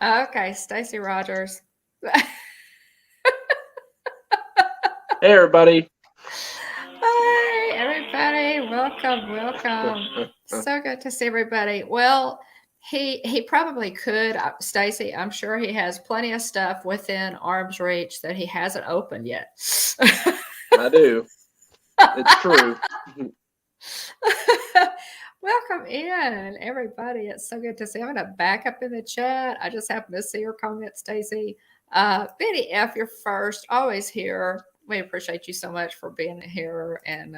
Okay, Stacy Rogers. Hey, everybody. Hi, everybody. Welcome. So good to see everybody. Well, he probably could, Stacy. I'm sure he has plenty of stuff within arm's reach that he hasn't opened yet. I do. It's true. Welcome in, everybody. It's so good to see. I'm going to back up in the chat. I just happened to see your comment, Stacy. Betty F, you're first. Always here. We appreciate you so much for being here, and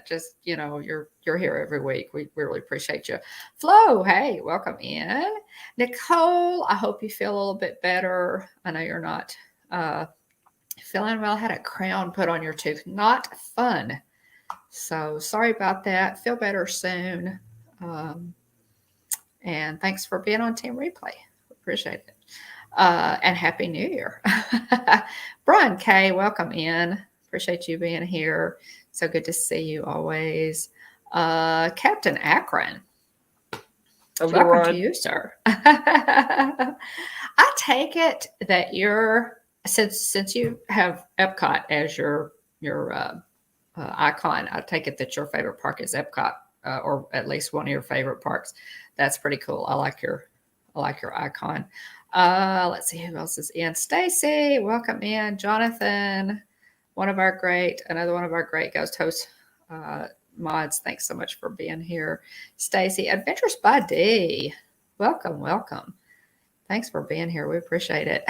just you're here every week. We really appreciate you. Flo, hey, welcome in. Nicole, I hope you feel a little bit better. I know you're not feeling well. Had a crown put on your tooth. Not fun. So sorry about that. Feel better soon. And thanks for being on Team Replay. Appreciate it. And Happy New Year. Brian K, welcome in. Appreciate you being here. So good to see you always. Captain Akron. Welcome to you, sir. I take it that you're, since you have Epcot as your icon, I take it that your favorite park is Epcot, or at least one of your favorite parks. That's pretty cool. I like your icon. Let's see who else is in. Stacy, welcome in. Jonathan, another one of our great ghost host mods. Thanks so much for being here. Stacy, Adventures by D. Welcome. Thanks for being here. We appreciate it.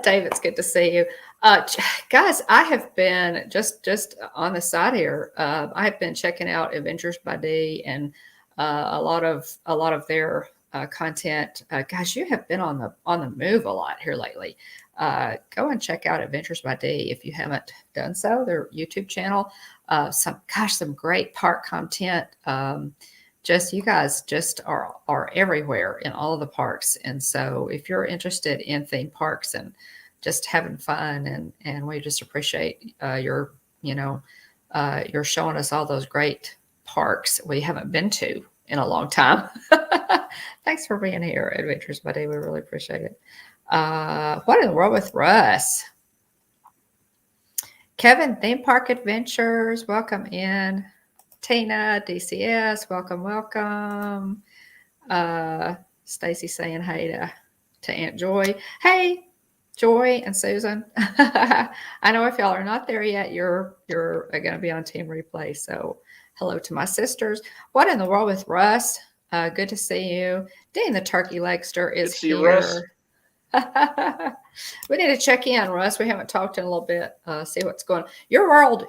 Dave, it's good to see you. Guys, I have been just on the side here. I have been checking out Adventures by D and a lot of their content. Guys, you have been on the move a lot here lately. Go and check out Adventures by D if you haven't done so. Their YouTube channel. Some great park content. You guys just are everywhere in all of the parks. And so if you're interested in theme parks and just having fun, and we just appreciate you're showing us all those great parks we haven't been to in a long time. Thanks for being here, Adventures Buddy. We really appreciate it. What in the world with Russ? Kevin, Theme Park Adventures, welcome in. Tina, DCS, welcome. Stacy saying hey to Aunt Joy. Hey, Joy and Susan. I know if y'all are not there yet, you're going to be on Team Replay. So hello to my sisters. What in the world with Russ? Good to see you. Dean the Turkey Legster is here. Russ. We need to check in, Russ. We haven't talked in a little bit. See what's going on. Your world,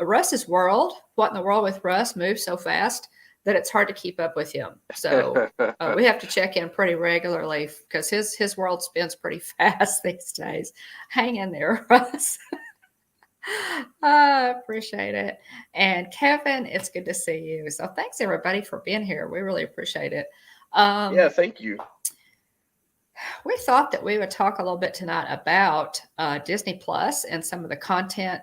Russ's world. What in the world with Russ moves so fast that it's hard to keep up with him. So we have to check in pretty regularly because his world spins pretty fast these days. Hang in there, Russ. I appreciate it. And Kevin, it's good to see you. So thanks everybody for being here. We really appreciate it. Yeah, thank you. We thought that we would talk a little bit tonight about Disney Plus and some of the content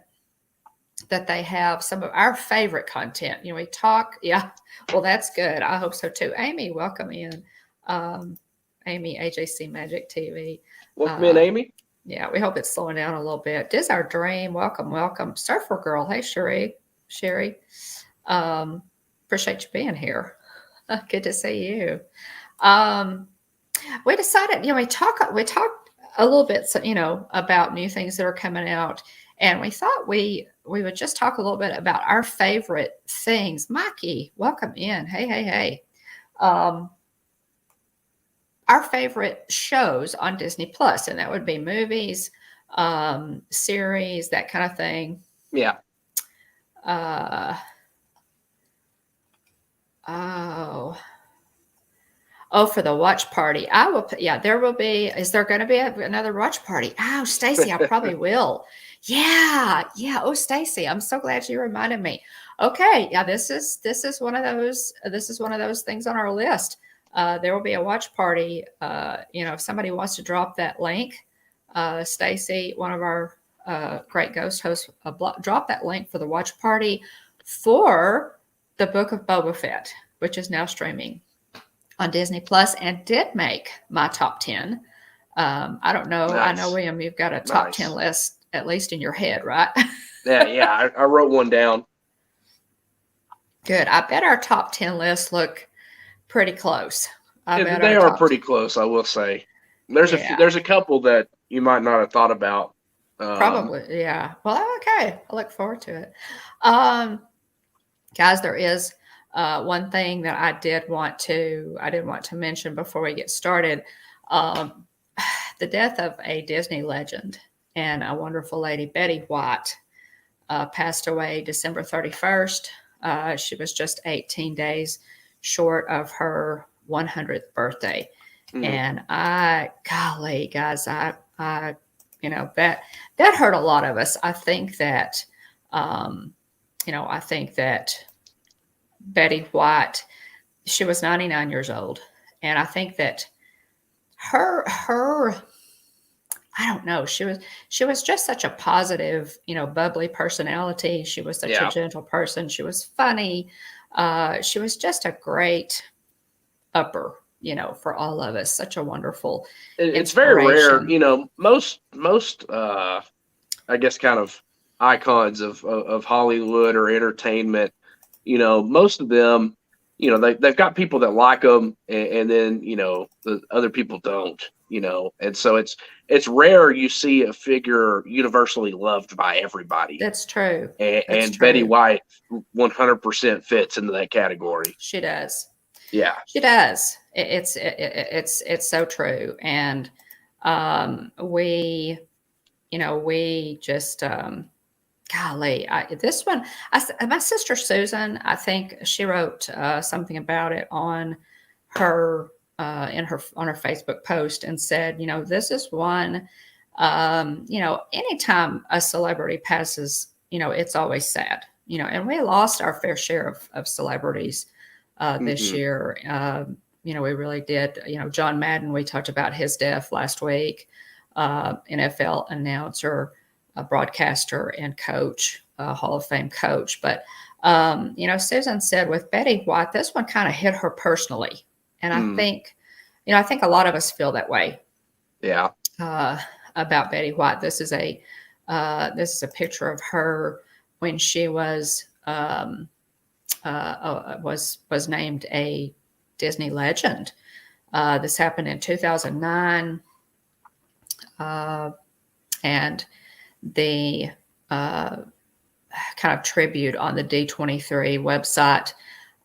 that they have, some of our favorite content. We talk. Yeah, well, that's good. I hope so too. Amy, welcome in. Amy, AJC Magic TV. Welcome in, Amy. Yeah, we hope it's slowing down a little bit. This Our Dream. Welcome. Surfer Girl. Hey, Sherry. Appreciate you being here. Good to see you. We decided, we talked a little bit, about new things that are coming out, and we thought we would just talk a little bit about our favorite things. Mikey, welcome in. Hey. Our favorite shows on Disney Plus, and that would be movies, series, that kind of thing. Yeah. Oh, for the watch party. I will. Yeah, there will be. Is there going to be another watch party? Oh, Stacy, I probably will. Yeah. Oh, Stacy, I'm so glad you reminded me. Okay. Yeah, this is one of those. This is one of those things on our list. There will be a watch party. If somebody wants to drop that link, Stacy, one of our great ghost hosts, drop that link for the watch party for The Book of Boba Fett, which is now streaming on Disney Plus and did make my top 10. I don't know. Nice. I know, William, you've got a top 10 list, at least in your head, right? Yeah. I wrote one down. Good. I bet our top 10 lists look pretty close. They are pretty close, I will say. There's a couple that you might not have thought about. Probably, yeah. Well, okay. I look forward to it. Guys, there is one thing that I did want to mention before we get started. The death of a Disney legend and a wonderful lady, Betty White, passed away December 31st. She was just 18 days short of her 100th birthday. And golly, guys, I that hurt a lot of us. I think that, Betty White, she was 99 years old. And I think that her, I don't know, she was just such a positive, bubbly personality. She was such a gentle person. She was funny. She was just a great upper, for all of us. Such a wonderful It's very rare, most I guess kind of icons of Hollywood or entertainment, most of them, they've got people that like them, and then the other people don't, and so it's rare you see a figure universally loved by everybody. That's true. And Betty White 100% fits into that category. She does. Yeah, she does. It's so true. And we just golly, this one, my sister Susan, I think she wrote something about it on her on her Facebook post and said, this is one, anytime a celebrity passes, it's always sad, and we lost our fair share of celebrities this year. We really did. John Madden, we talked about his death last week. NFL announcer, a broadcaster, and coach, Hall of Fame coach. But, Susan said with Betty White, this one kind of hit her personally. And I think a lot of us feel that way. Yeah. About Betty White. This is a picture of her when she was named a Disney legend. This happened in 2009. And the kind of tribute on the D23 website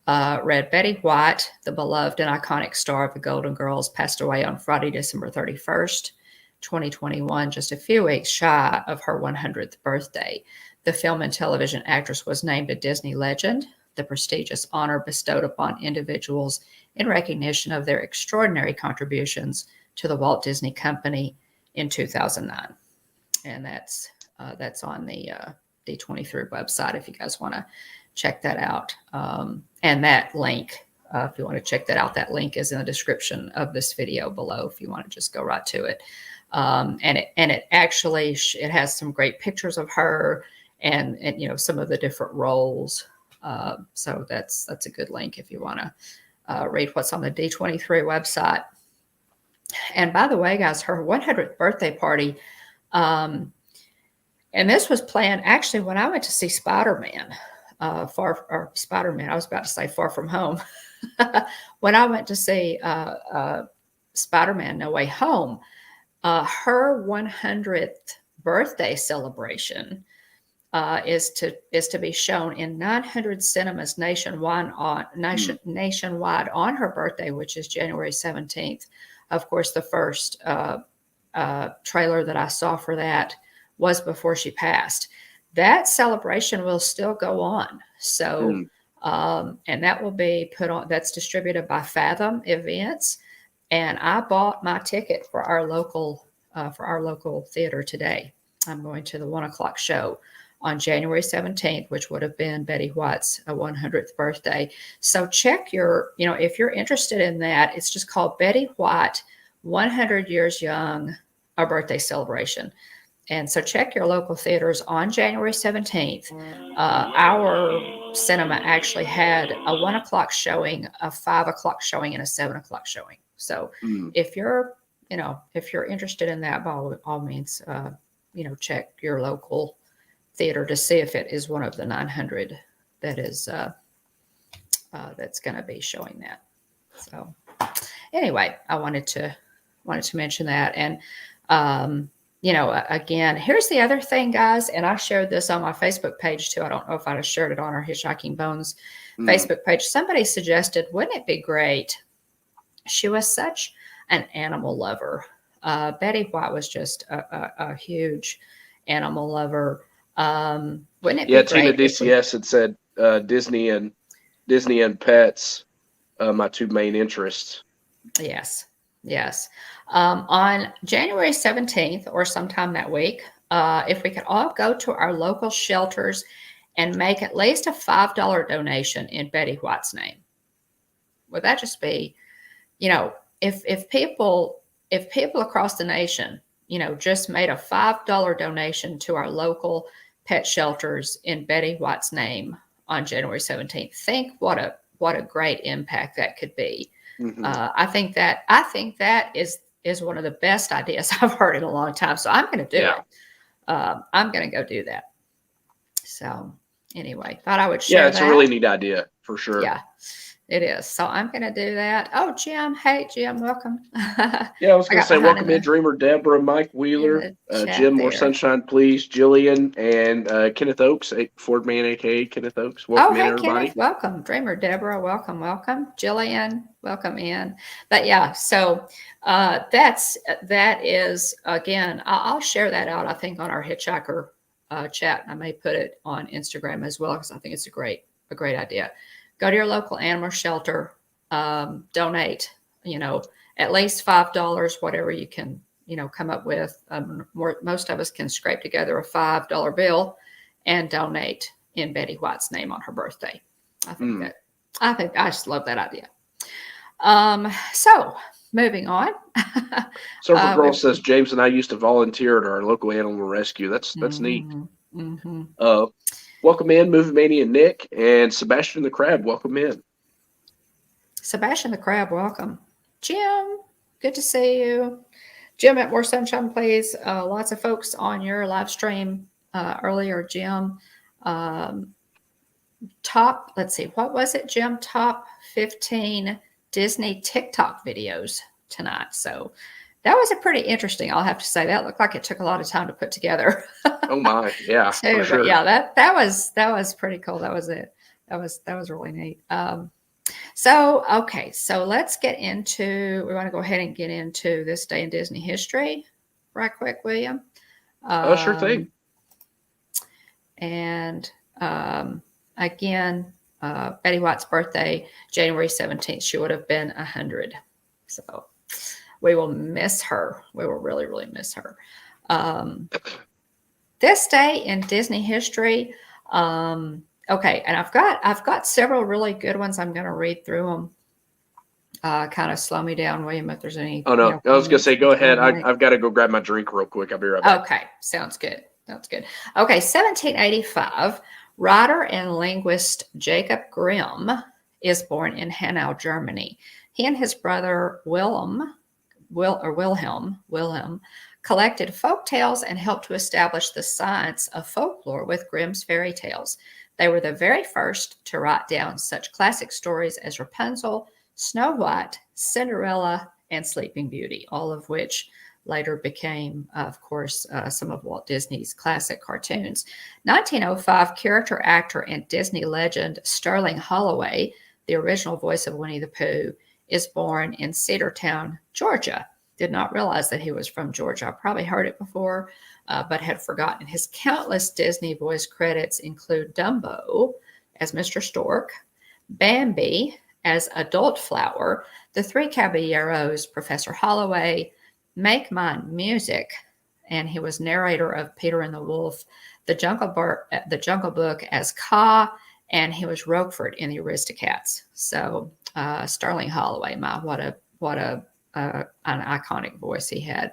read, Betty White, the beloved and iconic star of the Golden Girls, passed away on Friday, December 31st, 2021, just a few weeks shy of her 100th birthday. The film and television actress was named a Disney legend, the prestigious honor bestowed upon individuals in recognition of their extraordinary contributions to the Walt Disney Company in 2009. And that's on the D23 website if you guys want to check that out. And that link, if you want to check that out, that link is in the description of this video below if you want to just go right to it. And it actually, it has some great pictures of her and some of the different roles. So that's a good link if you want to read what's on the D23 website. And by the way, guys, her 100th birthday party, and this was planned actually when I went to see Spider-Man, Spider-Man, I was about to say Far From Home. When I went to see Spider-Man No Way Home, her 100th birthday celebration is to be shown in 900 cinemas nationwide on her birthday, which is January 17th. Of course, the first trailer that I saw for that was before she passed. That celebration will still go on. So, and that will be put on, that's distributed by Fathom Events. And I bought my ticket for our local theater today. I'm going to the 1:00 show on January 17th, which would have been Betty White's 100th birthday. So check if you're interested in that, it's just called Betty White, 100 Years Young, a birthday celebration. And so check your local theaters on January 17th. Our cinema actually had a 1 o'clock showing, a 5 o'clock showing, and a 7 o'clock showing. So if you're interested in that, by all means, check your local theater to see if it is one of the 900 that is that's going to be showing that. So anyway, I wanted to mention that. And again, here's the other thing, guys, and I shared this on my Facebook page too. I don't know if I'd have shared it on our Hitchhiking Bones Facebook page. Somebody suggested, wouldn't it be great? She was such an animal lover. Betty White was just a huge animal lover. Wouldn't it be great? Tina DCS had said Disney and pets, my two main interests. Yes. On January 17th or sometime that week, if we could all go to our local shelters and make at least a $5 donation in Betty White's name. Would that just be, if people across the nation, just made a $5 donation to our local pet shelters in Betty White's name on January 17th, think what a great impact that could be. I think that is one of the best ideas I've heard in a long time. So I'm going to do it. I'm going to go do that. So anyway, thought I would share that. Yeah, it's a really neat idea for sure. Yeah, it is. So I'm going to do that. Oh, Jim. Hey, Jim, welcome. Yeah, I was going to say welcome in Dreamer Deborah, Mike Wheeler, Jim, more sunshine, please, Jillian, and Kenneth Oakes, Ford Man, a.k.a. Kenneth Oakes. Welcome in, everybody. Kenneth, welcome. Dreamer Deborah, welcome. Jillian, welcome in. But yeah, so that is, again, I'll share that out, I think, on our Hitchhiker chat. I may put it on Instagram as well, because I think it's a great idea. Go to your local animal shelter, donate, at least $5, whatever you can, come up with. Most of us can scrape together a $5 bill and donate in Betty White's name on her birthday. I just love that idea. So moving on. Surfer Girl says James and I used to volunteer at our local animal rescue. That's neat. Welcome in, Movie Mania Nick, and Sebastian the Crab. Welcome in. Sebastian the Crab, welcome. Jim, good to see you. Jim at More Sunshine, please. Lots of folks on your live stream earlier, Jim. Let's see, what was it, Jim? Top 15 Disney TikTok videos tonight. So that was a pretty interesting, I'll have to say. That looked like it took a lot of time to put together. Oh my, yeah. Too, for sure. But yeah, that was pretty cool. That was it. That was really neat. So let's get into, we want to go ahead and get into this day in Disney history right quick, William. Sure thing. And again, Betty White's birthday, January 17th, she would have been 100. So we will miss her. We will really, really miss her. This day in Disney history, and I've got several really good ones. I'm going to read through them. Kind of slow me down, William, if there's any. Oh no, I was going to say, go ahead. I've got to go grab my drink real quick. I'll be right back. Okay, sounds good. Okay, 1785. Writer and linguist Jacob Grimm is born in Hanau, Germany. He and his brother Wilhelm collected folk tales and helped to establish the science of folklore with Grimm's fairy tales. They were the very first to write down such classic stories as Rapunzel, Snow White, Cinderella, and Sleeping Beauty, all of which later became, of course, some of Walt Disney's classic cartoons. 1905, character actor and Disney legend Sterling Holloway, the original voice of Winnie the Pooh, is born in Cedartown, Georgia. Did not realize that he was from Georgia. I probably heard it before, but had forgotten. His countless Disney voice credits include Dumbo as Mr. Stork, Bambi as Adult Flower, The Three Caballeros, Professor Holloway, Make Mine Music, and he was narrator of Peter and the Wolf, The Jungle Book as Kaa, and he was Roquefort in the Aristocats. So Sterling Holloway, what an iconic voice he had.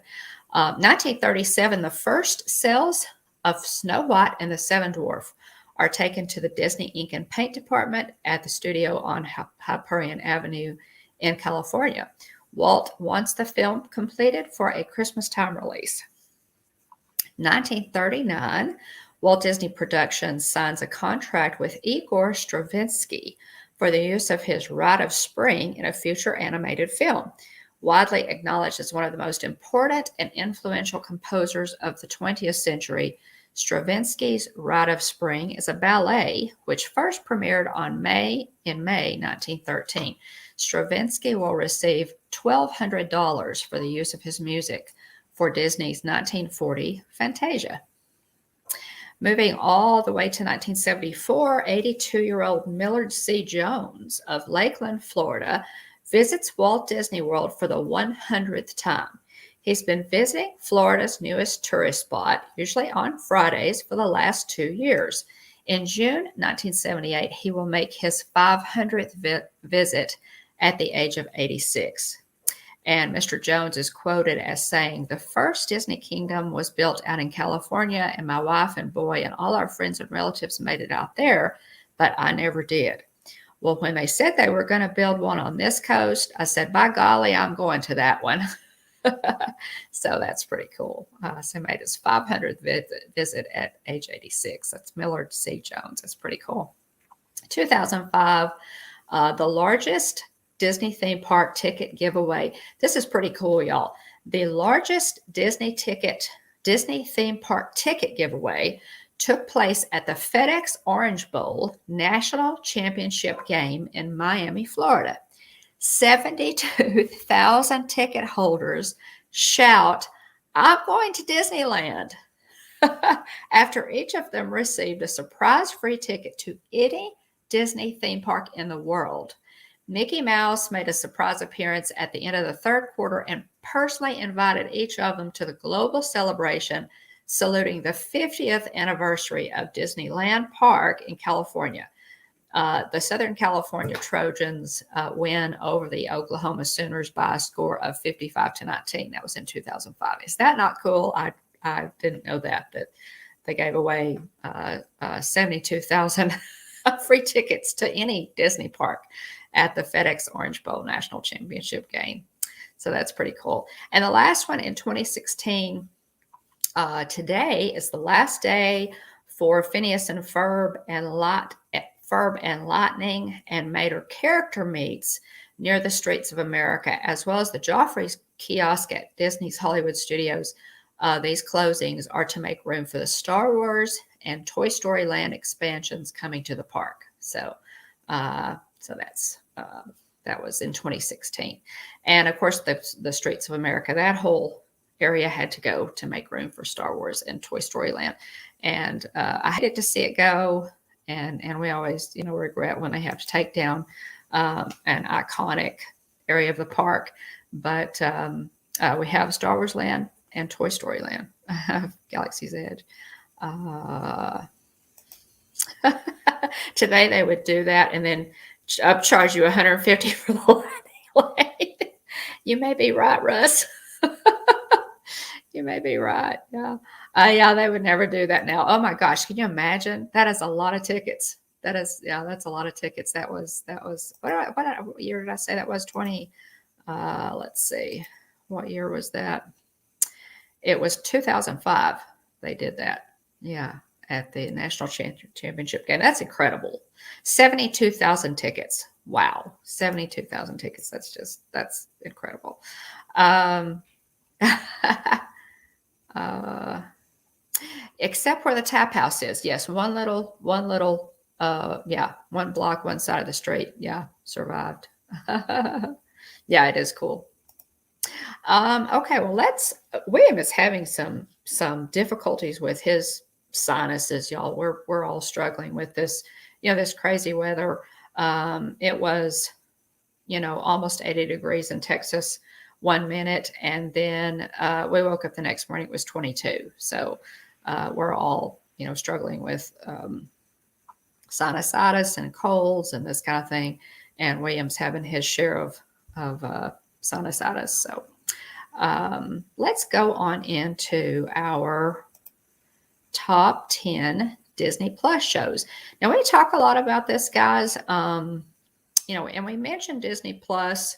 1937, the first cells of Snow White and the Seven Dwarfs are taken to the Disney Ink and Paint Department at the studio on Hyperion Avenue in California. Walt wants the film completed for a Christmas time release. 1939, Walt Disney Productions signs a contract with Igor Stravinsky for the use of his Rite of Spring in a future animated film. Widely acknowledged as one of the most important and influential composers of the 20th century, Stravinsky's Rite of Spring is a ballet which first premiered in May 1913. Stravinsky will receive $1,200 for the use of his music for Disney's 1940 Fantasia. Moving all the way to 1974, 82-year-old Millard C. Jones of Lakeland, Florida, visits Walt Disney World for the 100th time. He's been visiting Florida's newest tourist spot, usually on Fridays, for the last 2 years. In June 1978, he will make his 500th visit at the age of 86. And Mr. Jones is quoted as saying, "The first Disney Kingdom was built out in California, and my wife and boy and all our friends and relatives made it out there, but I never did. Well, when they said they were going to build one on this coast, I said, by golly, I'm going to that one." So that's pretty cool. So he made his 500th visit at age 86. That's Millard C. Jones. That's pretty cool. 2005, the largest Disney theme park ticket giveaway. This is pretty cool, y'all. The largest Disney theme park ticket giveaway took place at the FedEx Orange Bowl National Championship game in Miami, Florida. 72,000 ticket holders shout, "I'm going to Disneyland," after each of them received a surprise free ticket to any Disney theme park in the world. Mickey Mouse made a surprise appearance at the end of the third quarter and personally invited each of them to the global celebration saluting the 50th anniversary of Disneyland Park in California. The Southern California Trojans win over the Oklahoma Sooners by a score of 55-19. That was in 2005. Is that not cool? I didn't know that they gave away 72,000 free tickets to any Disney park at the FedEx Orange Bowl National Championship game. So that's pretty cool. And the last one in 2016, today is the last day for Phineas and Ferb and Lightning and Mater character meets near the streets of America, as well as the Joffrey's kiosk at Disney's Hollywood Studios. These closings are to make room for the Star Wars and Toy Story Land expansions coming to the park. So that was in 2016. And of course, the streets of America, that whole area had to go to make room for Star Wars and Toy Story Land. And I hated to see it go. And we always, regret when they have to take down an iconic area of the park. But we have Star Wars Land and Toy Story Land, Galaxy's Edge. Today they would do that and then upcharge you $150 for the lightning lane. You may be right, Russ. You may be right. Yeah. Yeah, they would never do that now. Oh my gosh, can you imagine? That is a lot of tickets. That's a lot of tickets. That was what year did I say that was? 20. Let's see. What year was that? It was 2005. They did that. Yeah, at the National Championship game. That's incredible. 72,000 tickets. Wow. 72,000 tickets. That's incredible. Except where the tap house is. Yes, one block, one side of the street. Yeah, survived. Yeah, it is cool. Okay, well, William is having some difficulties with his sinuses, y'all. We're all struggling with this, this crazy weather. It was, almost 80 degrees in Texas 1 minute, and then we woke up the next morning, it was 22. So we're all, struggling with sinusitis and colds and this kind of thing. And William's having his share of sinusitis. So let's go on into our top 10 Disney Plus shows. Now, we talk a lot about this, guys. And we mentioned Disney Plus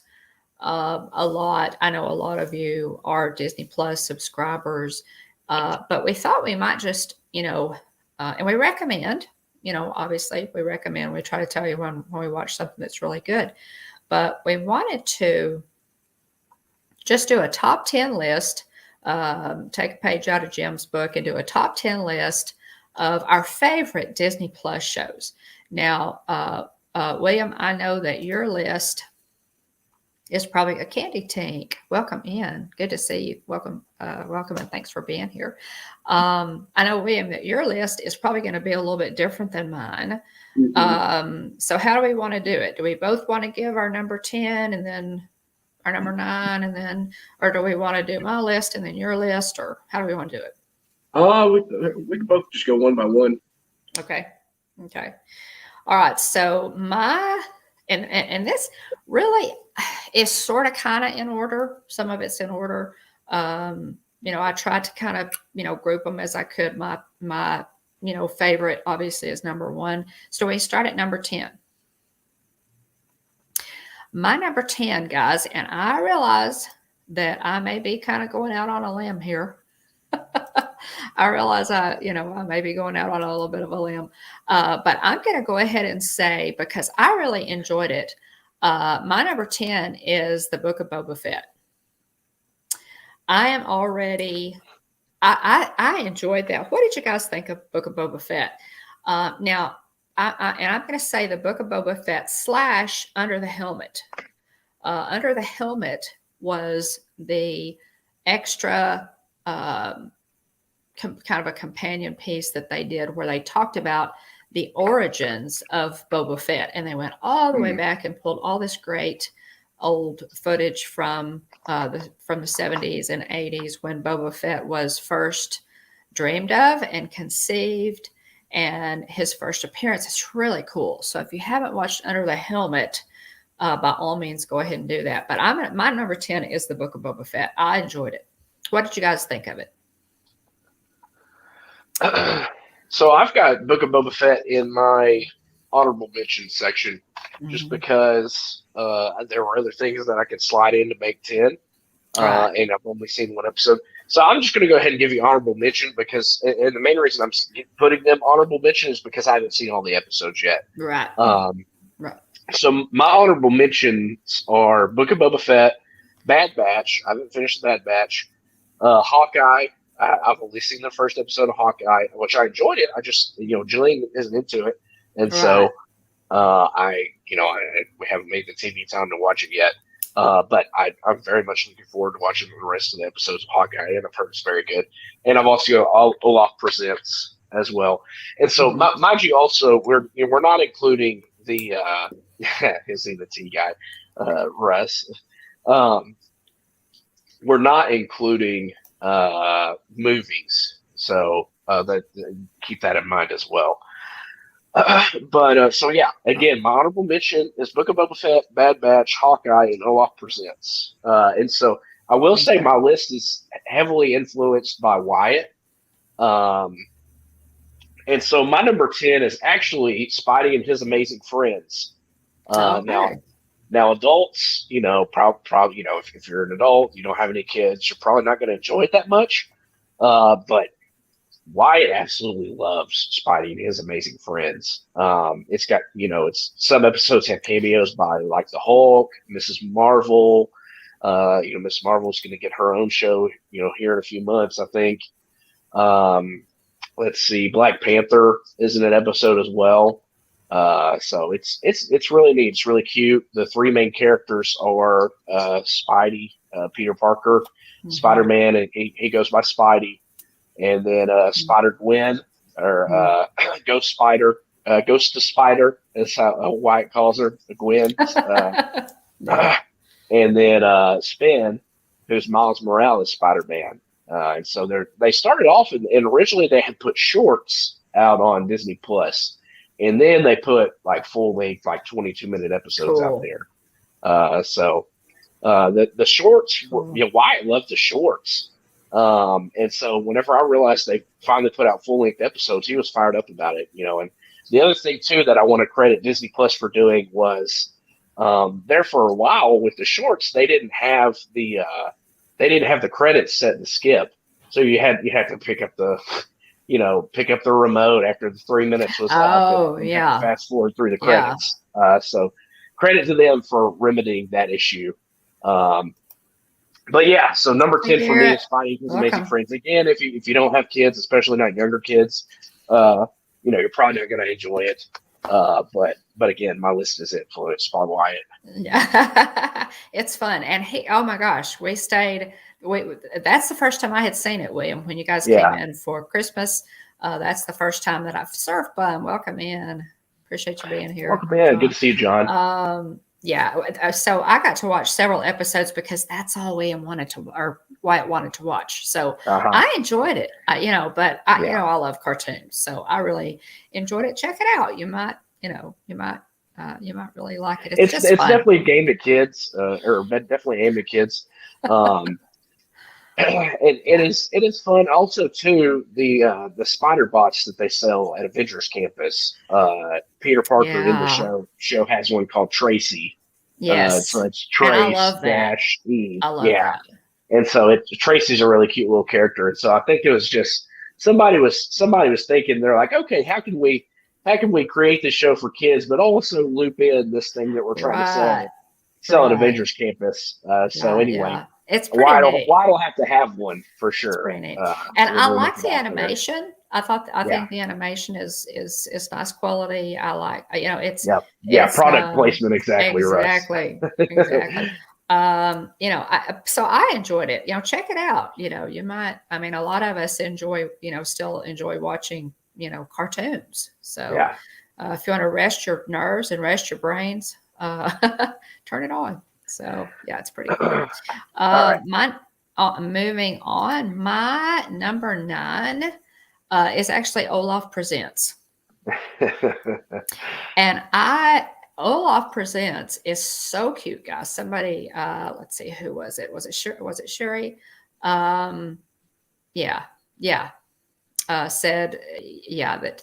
a lot. I know a lot of you are Disney Plus subscribers, but we thought we might just, and we recommend, obviously we recommend, we try to tell you when we watch something that's really good, but we wanted to just do a top 10 list, take a page out of Jim's book and do a top 10 list of our favorite Disney Plus shows. Now, William, I know that your list is probably a Candy Tank. Welcome in. Good to see you. Welcome, and thanks for being here. I know, William, that your list is probably going to be a little bit different than mine. Mm-hmm. So how do we want to do it? Do we both want to give our number 10 and then our number 9 and then, or do we want to do my list and then your list, or how do we want to do it? We can both just go one by one. Okay. All right. So and this really is sort of kind of in order. Some of it's in order. I tried to kind of, group them as I could. My favorite obviously is number 1. So we start at number 10. My number 10, guys, and I realize that I may be kind of going out on a limb here. I realize I may be going out on a little bit of a limb, but I'm going to go ahead and say, because I really enjoyed it, my number 10 is the Book of Boba Fett. I enjoyed that. What did you guys think of Book of Boba Fett? Now, I'm going to say the Book of Boba Fett / Under the Helmet. Under the Helmet was the extra kind of a companion piece that they did where they talked about the origins of Boba Fett, and they went all the way back and pulled all this great old footage from the 70s and 80s when Boba Fett was first dreamed of and conceived, and his first appearance. It's really cool. So if you haven't watched Under the Helmet, by all means, go ahead and do that. But my number 10 is the Book of Boba Fett. I enjoyed it. What did you guys think of it? So I've got Book of Boba Fett in my honorable mention section, just because there were other things that I could slide in to make 10, and I've only seen one episode. So I'm just going to go ahead and give you honorable mention because, and the main reason I'm putting them honorable mention is because I haven't seen all the episodes yet. Right. Right. So my honorable mentions are Book of Boba Fett, Bad Batch. I haven't finished the Bad Batch. Hawkeye. I've only seen the first episode of Hawkeye, which I enjoyed it. I just, Jillian isn't into it, and so we haven't made the TV time to watch it yet. But I'm very much looking forward to watching the rest of the episodes of Hawkeye, and I've heard it's very good. And I've also got Olaf Presents as well. And so, mind you, also we're not including the is he the T guy, Russ? We're not including movies, so that keep that in mind as well. So yeah, again, my honorable mention is Book of Boba Fett, Bad Batch, Hawkeye, and Olaf Presents. And so I will say my list is heavily influenced by Wyatt. And so my number 10 is actually Spidey and His Amazing Friends. Now adults, probably, if you're an adult, you don't have any kids, you're probably not going to enjoy it that much. But Wyatt absolutely loves Spidey and His Amazing Friends. It's got, some episodes have cameos by like the Hulk, Mrs. Marvel. Miss Marvel's going to get her own show, here in a few months, I think. Let's see, Black Panther is in an episode as well. So it's really neat. It's really cute. The 3 main characters are Spidey, Peter Parker, Spider-Man, and he goes by Spidey, and then Spider-Gwen, or Ghost Spider, Ghost to Spider is how Wyatt calls her, Gwen. And then Spin, who's Miles Morales Spider-Man. And so they started off, and originally they had put shorts out on Disney Plus. And then they put like full length, like 22-minute episodes out there. The shorts, Cool. Wyatt loved the shorts. And so whenever I realized they finally put out full length episodes, he was fired up about it, and the other thing too that I want to credit Disney Plus for doing was there for a while with the shorts, they didn't have the credits set to skip. So you had to pick up the remote after the 3 minutes was up and have to fast forward through the credits. So credit to them for remedying that issue. But yeah, so number 10 for me is Spy Equals Amazing Friends. Again, if you don't have kids, especially not younger kids, you're probably not going to enjoy it. But again, my list is influenced by Wyatt. Yeah, it's fun. And oh my gosh, we stayed. That's the first time I had seen it, William, when you guys came in for Christmas. That's the first time that I've surfed by him. Welcome in. Appreciate you being here. Welcome in. Good to see you, John. Yeah. So I got to watch several episodes because that's all Wyatt wanted to watch. So I enjoyed it, but I love cartoons. So I really enjoyed it. Check it out. You might really like it. It's definitely aimed at kids, or definitely aimed at kids. It is fun. Also, too, the spider bots that they sell at Avengers Campus. Peter Parker in the show has one called Tracy. Yes, so it's Trace-E. I love that. And so Tracy's a really cute little character. And so I think it was just somebody was thinking, they're like, okay, how can we create this show for kids, but also loop in this thing that we're trying to sell at Avengers Campus. So anyway. Yeah. It's pretty neat. Wyatt'll have to have one for sure. And I like the animation. I think the animation is nice quality. I like, it's product placement. Exactly. Exactly. So I enjoyed it. Check it out. You might. I mean, a lot of us still enjoy watching cartoons. So if you want to rest your nerves and rest your brains, turn it on. So it's pretty cool. Moving on, my number 9 is actually Olaf Presents. And Olaf Presents is so cute, guys. Somebody, let's see, who was it? Was it Sherry? Said,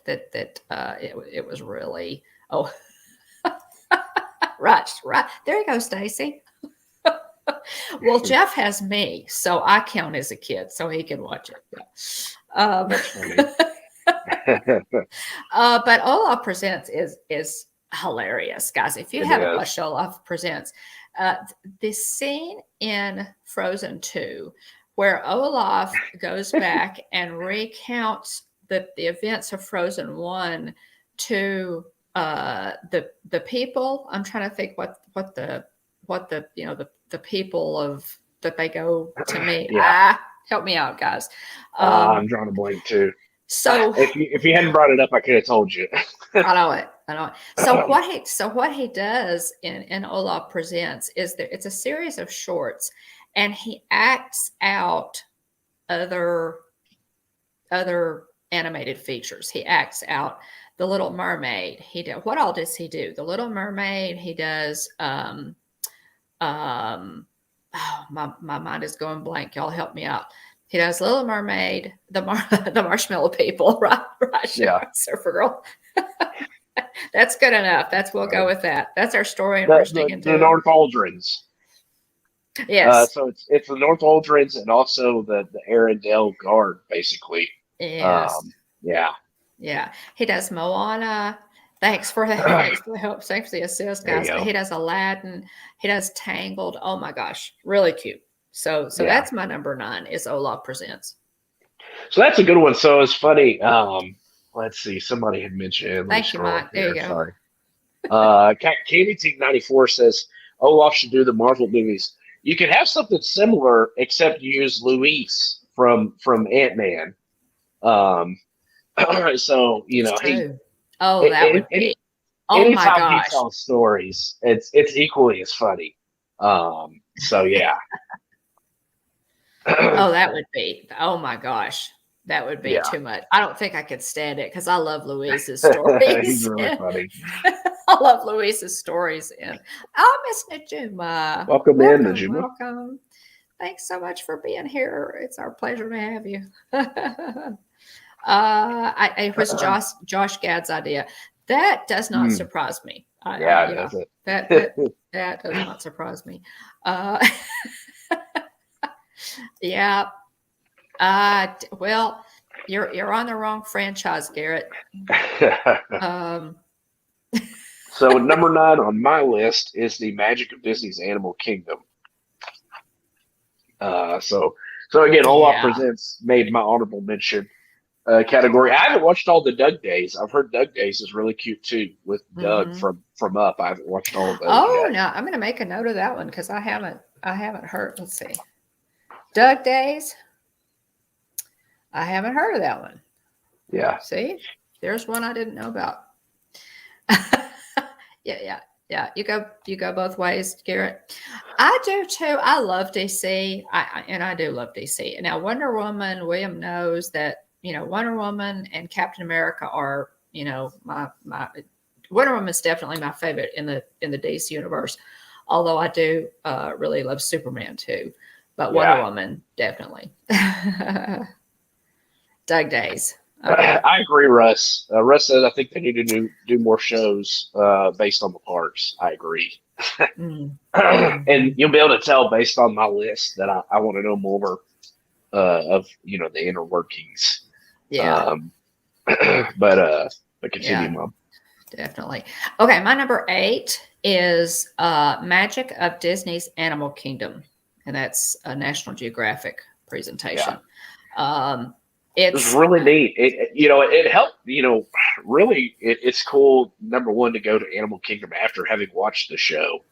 that it was really, right. There you go, Stacy. Well, Jeff has me, so I count as a kid, so he can watch it. That's funny. But Olaf Presents is hilarious, guys. If you haven't watched Olaf Presents, the scene in Frozen 2 where Olaf goes back and recounts the events of Frozen 1 to the people. I'm trying to think what the people of that they go to meet. Help me out, guys. I'm drawing a blank too. So if you hadn't brought it up, I could have told you. I know it. So what he does in Olaf Presents is that it's a series of shorts, and he acts out other animated features. He acts out The Little Mermaid. What all does he do? The Little Mermaid. He does. My mind is going blank. Y'all help me out. He does Little Mermaid, the Marshmallow People, right? Yeah. Surfer Girl. That's good enough. We'll go with that. That's our story, and we're sticking to the North Aldrins. Yes. So it's the North Aldrins and also the Arendelle Guard, basically. Yes. Yeah. He does Moana. Thanks for the help. Thanks for the assist, guys. He does Aladdin. He does Tangled. Oh my gosh, really cute. So that's my number 9 is Olaf Presents. So that's a good one. So it's funny. Let's see. Somebody had mentioned. Thank you, Mike. There you go. Sorry. Candy Teak 94 says Olaf should do the Marvel movies. You could have something similar, except you use Luis from Ant-Man. So he. Oh, that would be. Oh my gosh! He tells stories, it's equally as funny. So yeah. Oh, that would be. Oh my gosh, that would be too much. I don't think I could stand it because I love Luis's stories. He's really funny. I love Luis's stories. And Miss Najuma. Welcome in, Najuma. Welcome. Thanks so much for being here. It's our pleasure to have you. It was Josh Gad's idea. That does not surprise me. Does it? That does not surprise me. Yeah. Well, you're on the wrong franchise, Garrett. So number 9 on my list is the Magic of Disney's Animal Kingdom. So again, Olaf Presents made my honorable mention category. I haven't watched all the Doug Days. I've heard Doug Days is really cute too, with Doug from Up. I haven't watched all of those. Oh, no, I'm going to make a note of that one because I haven't heard. Let's see, Doug Days. I haven't heard of that one. Yeah. See, there's one I didn't know about. Yeah. You go both ways, Garrett. I do too. I love DC. I do love DC. Now, Wonder Woman. William knows that. Wonder Woman and Captain America are. My Wonder Woman is definitely my favorite in the DC universe. Although I do really love Superman too, but Wonder Woman definitely. Doug Days. Okay. I agree, Russ. Russ says I think they need to do more shows based on the parks. I agree. And you'll be able to tell based on my list that I want to know more of the inner workings. Yeah. But continue, Mom. Definitely. Okay, my number 8 is Magic of Disney's Animal Kingdom, and that's a National Geographic presentation. Yeah. It's really neat. It helped. Really, it's cool. Number 1, to go to Animal Kingdom after having watched the show,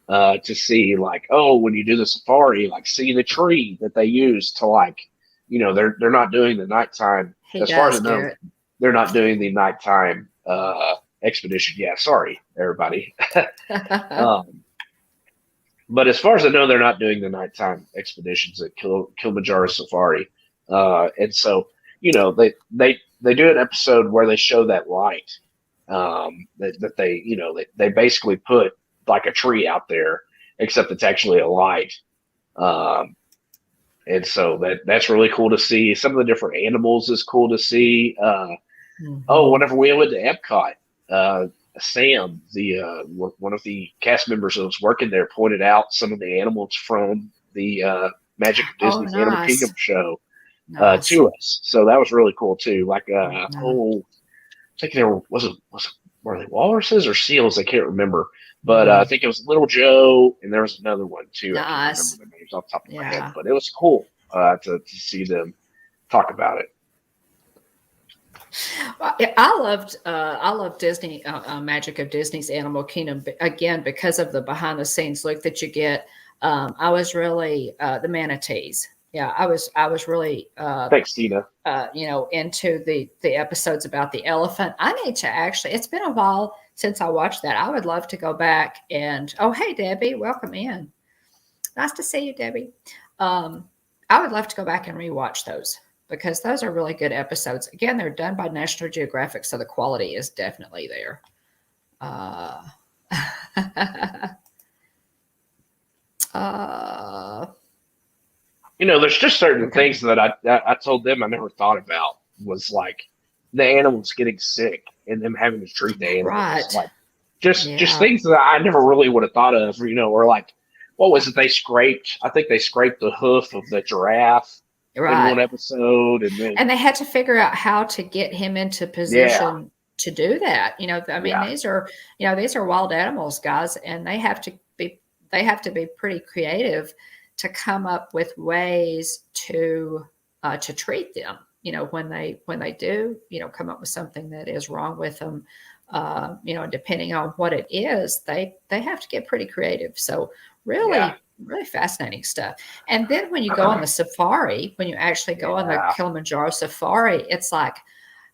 to see when you do the safari, see the tree that they use to they're not doing the nighttime. Far as I know, they're not doing the nighttime expedition. Yeah, sorry everybody. But as far as I know, they're not doing the nighttime expeditions at Kilimanjaro Safari. And so, they do an episode where they show that light, that they basically put a tree out there, except it's actually a light. And so that's really cool to see. Some of the different animals is cool to see. Whenever we went to Epcot, Sam, one of the cast members that was working there, pointed out some of the animals from the Magic of Disney's Animal Kingdom show. To us, so that was really cool too. I think were they walruses or seals? I can't remember, but I think it was Little Joe, and there was another one too. Nice. I can't remember the names off the top of my head, but it was cool to see them talk about it. I loved Disney Magic of Disney's Animal Kingdom again because of the behind the scenes look that you get. I was really the manatees. Yeah, I was really thanks, Tina. Into the episodes about the elephant. I need to actually. It's been a while since I watched that. I would love to go back and. Oh, hey, Debbie, welcome in. Nice to see you, Debbie. I would love to go back and rewatch those because those are really good episodes. Again, they're done by National Geographic, so the quality is definitely there. There's just certain things that I told them I never thought about was the animals getting sick and them having to treat the animals. Right. Just things that I never really would have thought of, or what was it? I think they scraped the hoof of the giraffe in one episode. And they had to figure out how to get him into position to do that. These are wild animals, guys, and they have to be pretty creative to come up with ways to treat them, when they do, come up with something that is wrong with them, depending on what it is, they have to get pretty creative. So really fascinating stuff. And then when you go on the safari, when you actually go on the Kilimanjaro safari, it's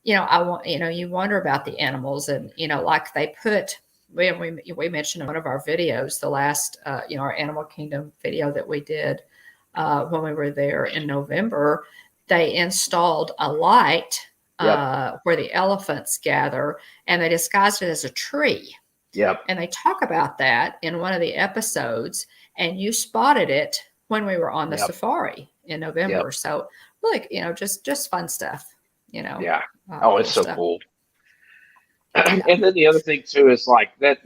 you wonder about the animals and, they put, we mentioned in one of our videos, the last, our Animal Kingdom video that we did when we were there in November, they installed a light where the elephants gather, and they disguised it as a tree. Yep. And they talk about that in one of the episodes, and you spotted it when we were on the safari in November. Yep. So really, just fun stuff, Yeah. Oh, cool it's so stuff. cool. Yeah. And then the other thing too is like that,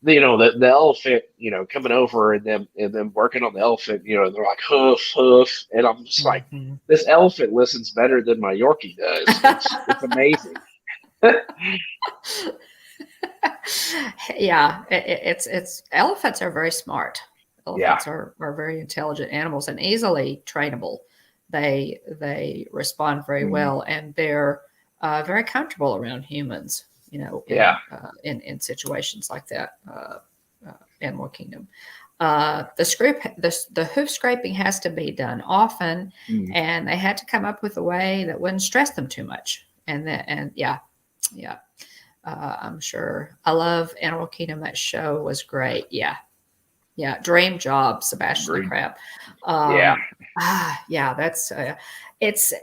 the elephant, coming over and them working on the elephant, they're like hoof hoof, and I'm just like, this elephant listens better than my Yorkie does. It's amazing. Yeah, it's elephants are very smart. Elephants Yeah. are very intelligent animals and easily trainable. They respond very well, and they're very comfortable around humans. Yeah. In situations like that, Animal Kingdom. The hoof scraping has to be done often, and they had to come up with a way that wouldn't stress them too much. Yeah. I'm sure. I love Animal Kingdom. That show was great. Yeah. Dream job, Sebastian the Crab. Yeah. Yeah. That's it's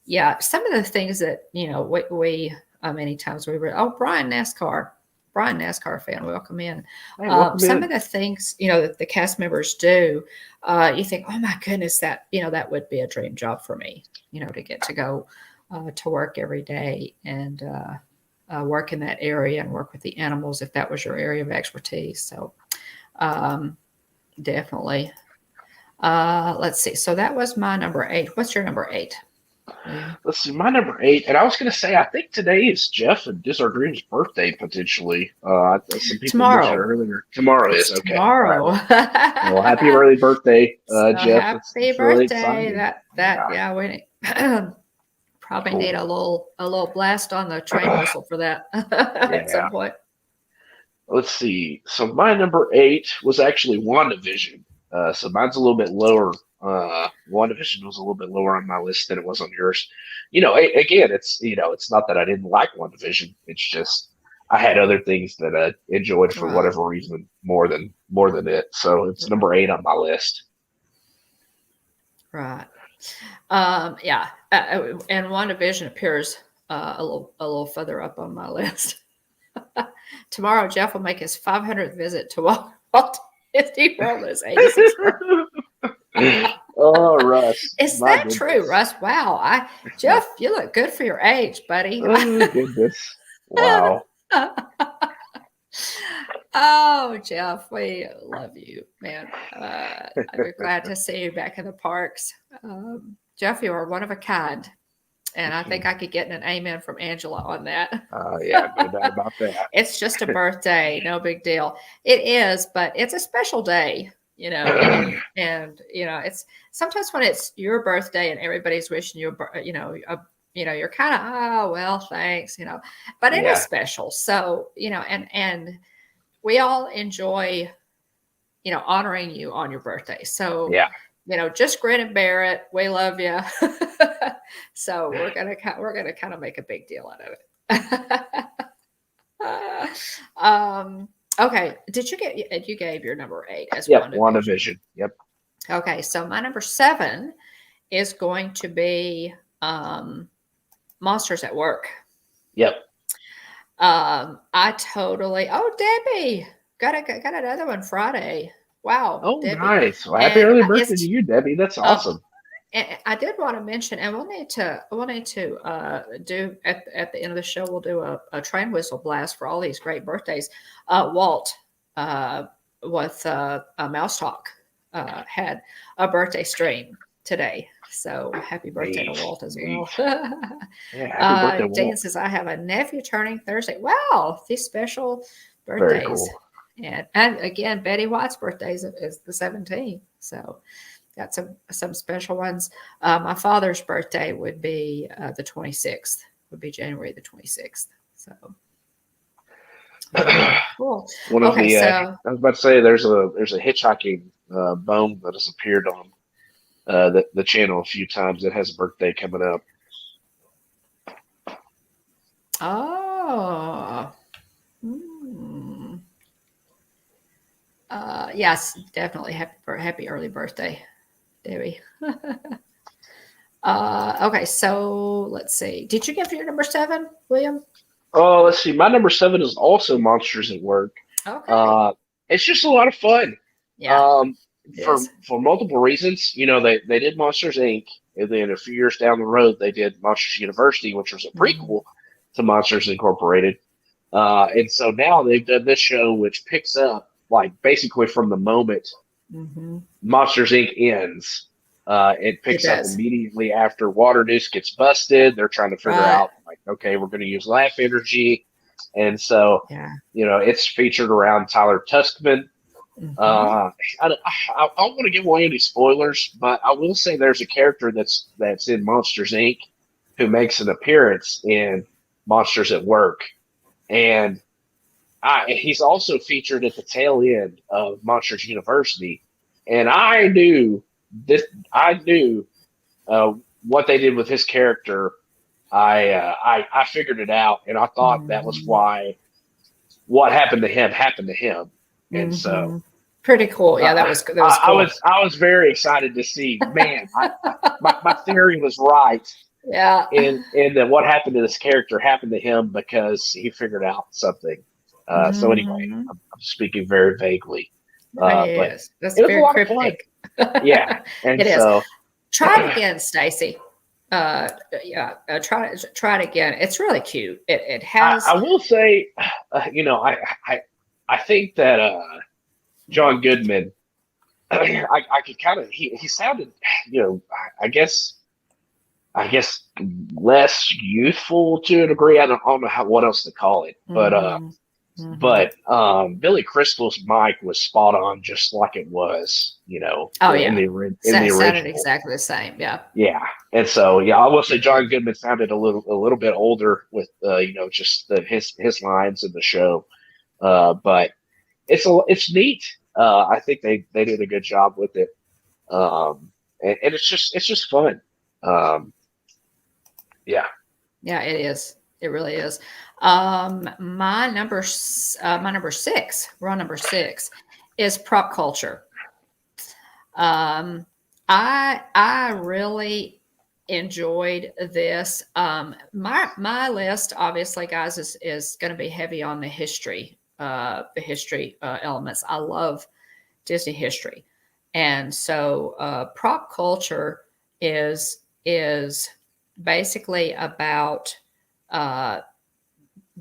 yeah. Some of the things that we many times we read. Oh, Brian NASCAR fan, welcome in. Hey, welcome some in. of the things that the cast members do, you think, oh my goodness, that that would be a dream job for me. To get to go to work every day and work in that area and work with the animals if that was your area of expertise. So definitely. Let's see. So that was my number 8. What's your number 8? Let's see, my number 8, and I was going to say, I think today is Jeff and Disardream's birthday potentially. Some people mentioned earlier. Tomorrow is okay. Tomorrow. Right. Well, happy early birthday, so Jeff. Happy birthday! Really yeah, we probably need a little blast on the train whistle for that at some point. Let's see. So my number 8 was actually WandaVision. So mine's a little bit lower. WandaVision was a little bit lower on my list than it was on yours. Again, it's not that I didn't like WandaVision. It's just I had other things that I enjoyed for whatever reason more than it. So it's number 8 on my list. Right. Yeah. And WandaVision appears a little further up on my list. Tomorrow, Jeff will make his 500th visit to Walt Disney World as 86. Oh, Russ. Is that true, Russ? Wow. Jeff, you look good for your age, buddy. Oh, goodness. Wow. Oh, Jeff, we love you, man. We're glad to see you back in the parks. Jeff, you are one of a kind. And I think I could get an amen from Angela on that. Yeah, no doubt about that. It's just a birthday, no big deal. It is, but it's a special day, and it's sometimes when it's your birthday and everybody's wishing you, you're kind of, oh, well, thanks, but it is special. So, and we all enjoy, honoring you on your birthday. So, just grin and bear it. We love you. So we're gonna kind of make a big deal out of it. Okay. You gave your number 8 as WandaVision. Yep. Okay. So my number 7 is going to be Monsters at Work. Yep. I totally. Oh, Debbie got another one Friday. Wow. Oh, Debbie. Nice. Well, happy early birthday to you, Debbie. That's awesome. And I did want to mention, and we'll need to do at the end of the show, we'll do a train whistle blast for all these great birthdays. Walt with Mouse Talk had a birthday stream today. So happy birthday to Walt as well. Happy birthday, Dan Walt. says, I have a nephew turning Thursday. Wow, these special birthdays. Very cool. And again, Betty White's birthday is the 17th. So got some special ones. My father's birthday would be the 26th, would be January the 26th. So cool. I was about to say there's a hitchhiking bone that has appeared on the channel a few times. It has a birthday coming up. Oh. Yes, definitely happy early birthday, Debbie. Okay, so let's see. Did you give your number 7, William? Oh, let's see. My number 7 is also Monsters at Work. Okay. It's just a lot of fun. Yeah. For multiple reasons. They did Monsters Inc. And then a few years down the road, they did Monsters University, which was a prequel to Monsters Incorporated. And so now they've done this show, which picks up like basically from the moment Monsters Inc. ends. It picks up immediately after Waternoose gets busted. They're trying to figure out, like, okay, we're going to use laugh energy. And so, it's featured around Tyler Tuskman. I don't want to give away any spoilers, but I will say there's a character that's in Monsters Inc. who makes an appearance in Monsters at Work. And he's also featured at the tail end of Monsters University. And I knew what they did with his character. I figured it out, and I thought that was why what happened to him. And so, pretty cool. Yeah, that was cool. I was very excited to see. Man, my theory was right. Yeah. And that what happened to this character happened to him because he figured out something. So anyway, I'm speaking very vaguely. But that's very cryptic. Yeah, and it so is. Try it again, Stacy. Try it again. It's really cute. It has. I will say, I think that John Goodman, I could kind of he sounded, I guess less youthful to a degree. I don't know what else to call it, but Billy Crystal's mic was spot on, just like it was, in the original. Sounded exactly the same. Yeah. And so, I will say John Goodman sounded a little bit older with, just his lines in the show. But it's neat. I think they did a good job with it. And it's just fun. Yeah, it is. It really is. My number 6. We're on number 6 is prop culture. I really enjoyed this. My list, obviously, guys, is going to be heavy on the history elements. I love Disney history, and so prop culture is basically about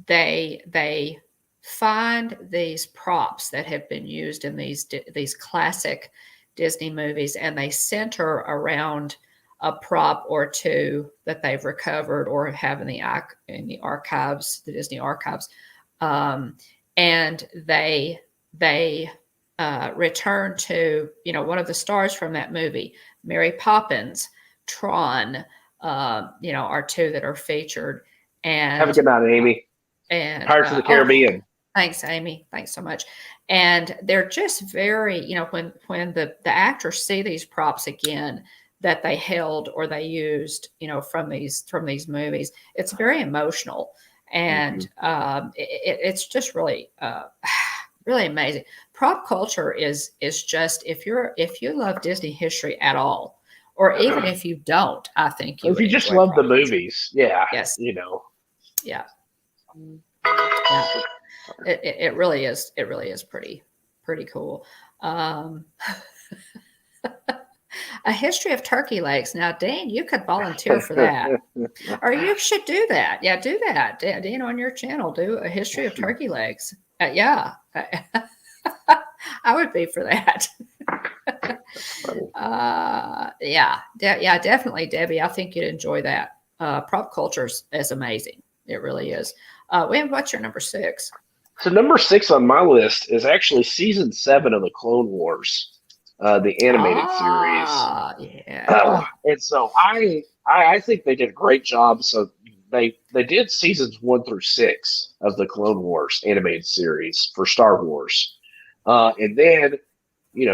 they find these props that have been used in these classic Disney movies, and they center around a prop or two that they've recovered or have in the archives, the Disney archives, and they return to one of the stars from that movie, Mary Poppins, Tron, are two that are featured. And have a good night, Amy. And Pirates of the Caribbean. Thanks, Amy. Thanks so much. And they're just very, when the actors see these props again that they held or they used, from these movies, it's very emotional, and it's just really really amazing. Prop culture is just if you love Disney history at all, or even if you don't, I think if you just love the movies, yes, yeah. It really is. It really is pretty cool. A history of turkey legs. Now, Dean, you could volunteer for that, or you should do that. Yeah, do that, Dean, on your channel. Do a history of turkey legs. I would be for that. Definitely, Debbie. I think you'd enjoy that. Prop culture is amazing. It really is. Wayne, what's your number 6? So number 6 on my list is actually season 7 of the Clone Wars, the animated series. Yeah. And so I think they did a great job. So they did seasons 1 through 6 of the Clone Wars animated series for Star Wars, and then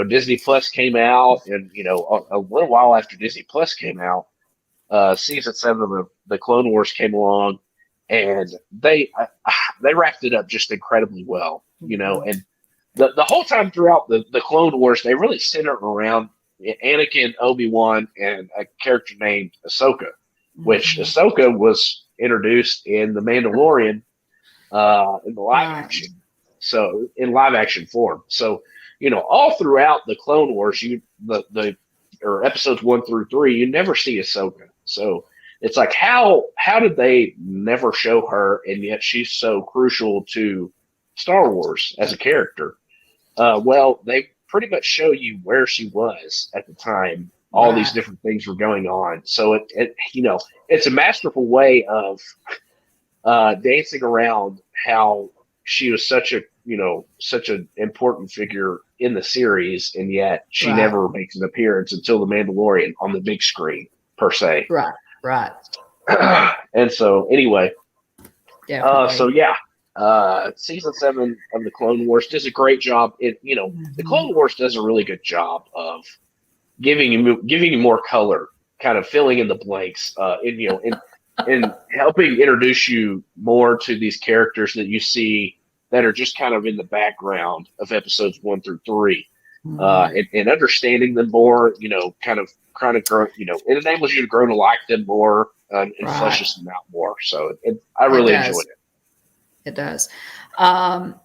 Disney Plus came out, and a little while after Disney Plus came out, season 7 of the Clone Wars came along. And they wrapped it up just incredibly well, and the whole time throughout the Clone Wars, they really centered around Anakin, Obi-Wan, and a character named Ahsoka, which Ahsoka was introduced in The Mandalorian in the live action. So in live action form. So, all throughout the Clone Wars, or episodes 1 through 3, you never see Ahsoka. So it's like, how did they never show her, and yet she's so crucial to Star Wars as a character? Well, they pretty much show you where she was at the time. All these different things were going on. So it's a masterful way of dancing around how she was such an important figure in the series, and yet she never makes an appearance until The Mandalorian on the big screen, per se. Right. And so, anyway, season 7 of the Clone Wars does a great job. The Clone Wars does a really good job of giving you more color, kind of filling in the blanks, and helping introduce you more to these characters that you see that are just kind of in the background of episodes 1 through 3, and understanding them more. Kind of grow. It enables you to grow to like them more, and fleshes them out more. So I really enjoyed it. It does. Now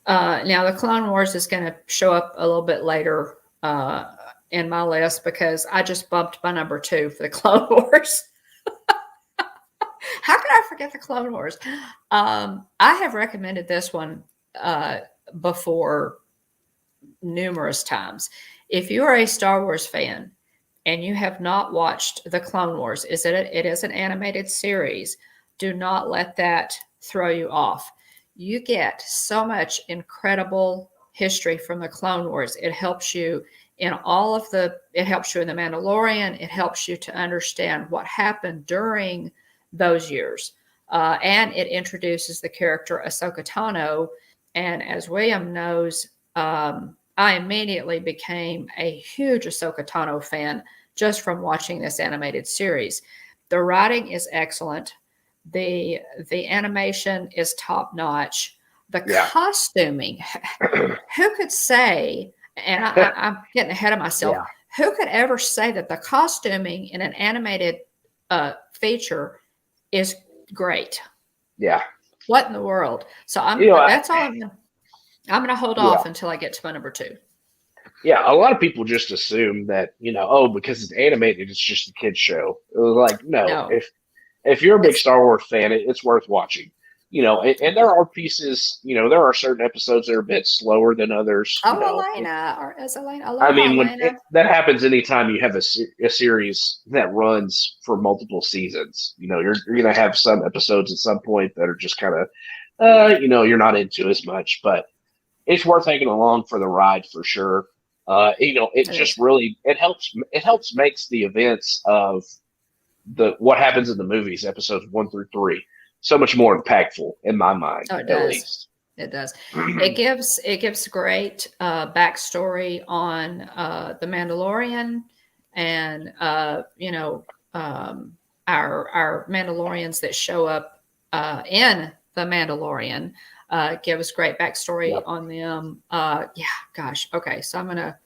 the Clone Wars is going to show up a little bit later in my list, because I just bumped my number 2 for the Clone Wars. How could I forget the Clone Wars? I have recommended this one before numerous times. If you are a Star Wars fan and you have not watched the Clone Wars, it is an animated series. Do not let that throw you off. You get so much incredible history from the Clone Wars. It helps you in it helps you in The Mandalorian. It helps you to understand what happened during those years. And it introduces the character Ahsoka Tano. And as William knows, I immediately became a huge Ahsoka Tano fan just from watching this animated series. The writing is excellent. The animation is top notch. The costuming, who could say, and I'm getting ahead of myself, who could ever say that the costuming in an animated feature is great? Yeah. What in the world? So that's all I'm going to hold off until I get to my number 2. Yeah, a lot of people just assume that, because it's animated, it's just a kid's show. It was like, no. If you're a big Star Wars fan, it's worth watching. And there are pieces, there are certain episodes that are a bit slower than others. Elena. That happens anytime you have a series that runs for multiple seasons. You're going to have some episodes at some point that are just kind of, you're not into as much, but it's worth taking along for the ride for sure. It just really, it helps makes the events of what happens in the movies, episodes 1 through 3, so much more impactful in my mind. It does. It does. It gives great backstory on the Mandalorian, and our Mandalorians that show up in the Mandalorian. Gives great backstory on them. Okay. So I'm gonna,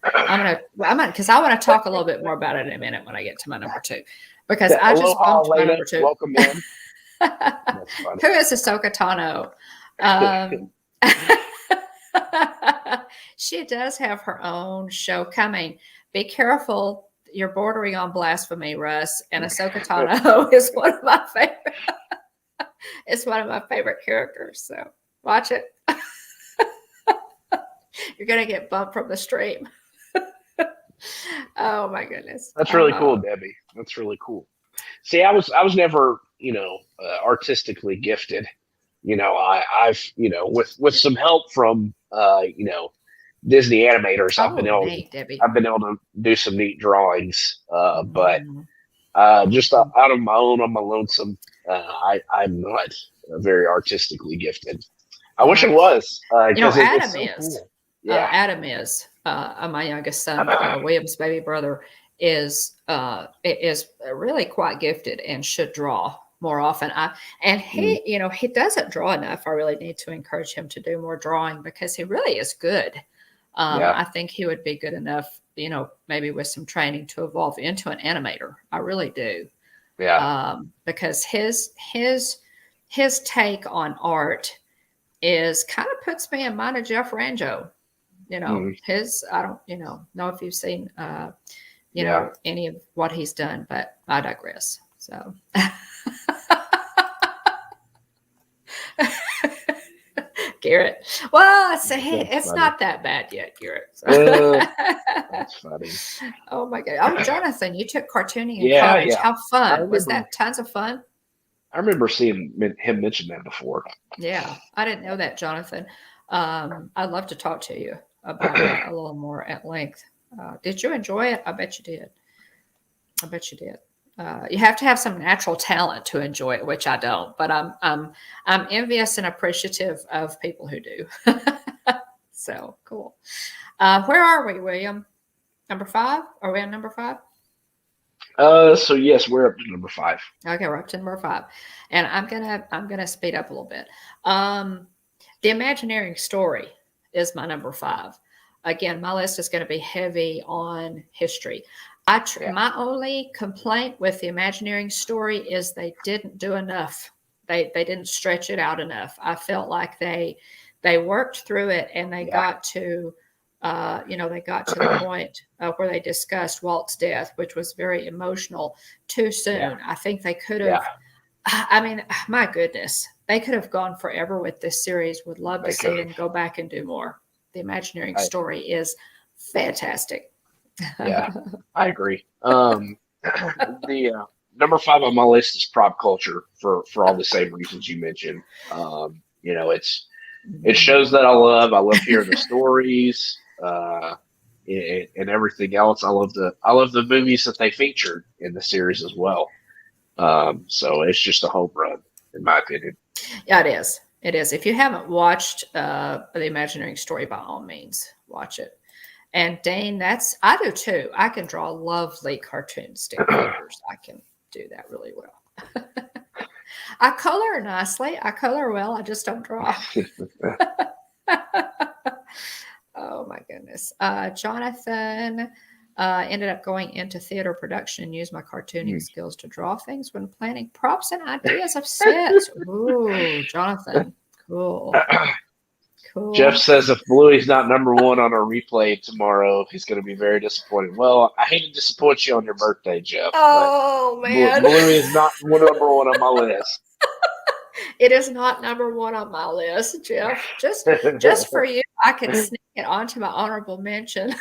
because I want to talk a little bit more about it in a minute when I get to my number 2, because I just bumped my number 2. Welcome in. Who is Ahsoka Tano? She does have her own show coming. Be careful. You're bordering on blasphemy, Russ. And Ahsoka Tano is one of my favorite. It's one of my favorite characters. So watch it. You're going to get bumped from the stream. Oh my goodness. That's really cool, Debbie. That's really cool. See, I was never, artistically gifted. I've with some help from Disney animators, I've been able to do some neat drawings. But just out of my own, on my lonesome, I'm not very artistically gifted. I wish it was. Adam is. Cool. Yeah, Adam is. My youngest son, William's baby brother, is really quite gifted and should draw more often. He doesn't draw enough. I really need to encourage him to do more drawing, because he really is good. I think he would be good enough, maybe with some training, to evolve into an animator. I really do. Yeah. Because his take on art is kind of puts me in mind of Jeff Ranjo. You know, his, I don't, know if you've seen, any of what he's done, but I digress. So. Garrett. Well, it's not that bad yet, Garrett. So. That's funny. Oh my God. Oh, Jonathan, you took cartooning in college. How fun. Was that tons of fun? I remember seeing him mention that before. Yeah. I didn't know that, Jonathan. I'd love to talk to you about it a little more at length. Did you enjoy it? I bet you did. You have to have some natural talent to enjoy it, which I don't. But I'm envious and appreciative of people who do. So cool. Where are we, William? Number 5? Are we on number 5? So yes, we're up to number 5. Okay, we're up to number 5, and I'm gonna speed up a little bit. The Imagineering story is my number 5. Again, my list is going to be heavy on history. My only complaint with the Imagineering story is they didn't do enough. They didn't stretch it out enough. I felt like they worked through it, and they got to the point where they discussed Walt's death, which was very emotional, too soon. Yeah. I think they could have. I mean, my goodness, they could have gone forever with this series. Would love to see them go back and do more. The Imagineering story is fantastic. Yeah, I agree. The number 5 on my list is prop culture for all the same reasons you mentioned. It shows that I love hearing the stories and everything else. I love the movies that they featured in the series as well. So it's just a home run, in my opinion. Yeah, it is. It is. If you haven't watched the Imagineering story, by all means, watch it. And Dane, I do too. I can draw lovely cartoon stick figures. I can do that really well. I color nicely. I color well. I just don't draw. Oh my goodness. Jonathan ended up going into theater production and used my cartooning skills to draw things when planning props and ideas of sets. Ooh, Jonathan. Cool. Cool. Jeff says if Bluey's not number 1 on our replay tomorrow, he's going to be very disappointed. Well, I hate to disappoint you on your birthday, Jeff. Oh, man. Bluey is not number 1 on my list. It is not number 1 on my list, Jeff. Just for you, I can sneak it onto my honorable mention.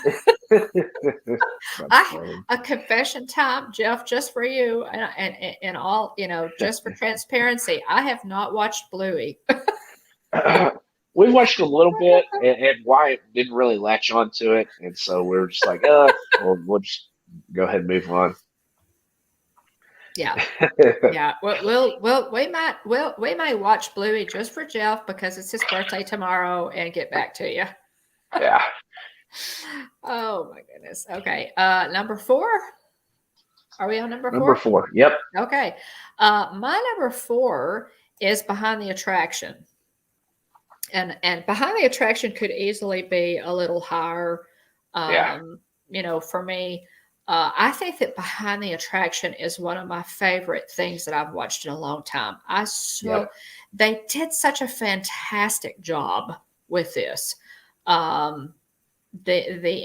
A confession time, Jeff, just for you, and all, just for transparency. I have not watched Bluey. We watched a little bit, and Wyatt didn't really latch on to it, and so we were just like, we'll just go ahead and move on. Yeah, yeah. We may watch Bluey just for Jeff because it's his birthday tomorrow, and get back to you. Yeah. Oh my goodness. Okay. Number 4. Are we on number 4? Number 4. Yep. Okay. My number 4 is Behind the Attraction. And Behind the Attraction could easily be a little higher. For me, I think that Behind the Attraction is one of my favorite things that I've watched in a long time. They did such a fantastic job with this. The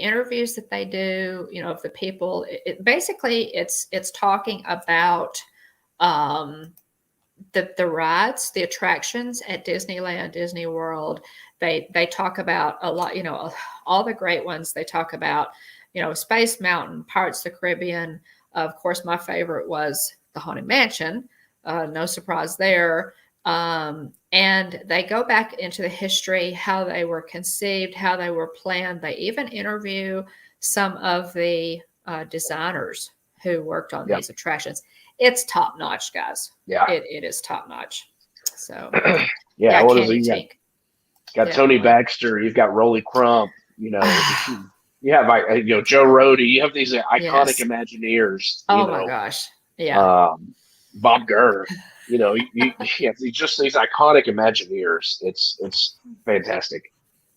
interviews that they do, of the people, basically it's talking about the rides, the attractions at Disneyland, Disney World. They talk about a lot, all the great ones. They talk about, Space Mountain, Pirates of the Caribbean. Of course, my favorite was the Haunted Mansion. No surprise there. And they go back into the history, how they were conceived, how they were planned. They even interview some of the designers who worked on these attractions. It's top notch, guys. Yeah, it is top notch. So what is it? You got Tony Baxter. You've got Rolly Crump. You have Joe Rohde. You have these iconic Imagineers. My gosh, yeah. Bob Gurr. You have just these iconic Imagineers. It's fantastic.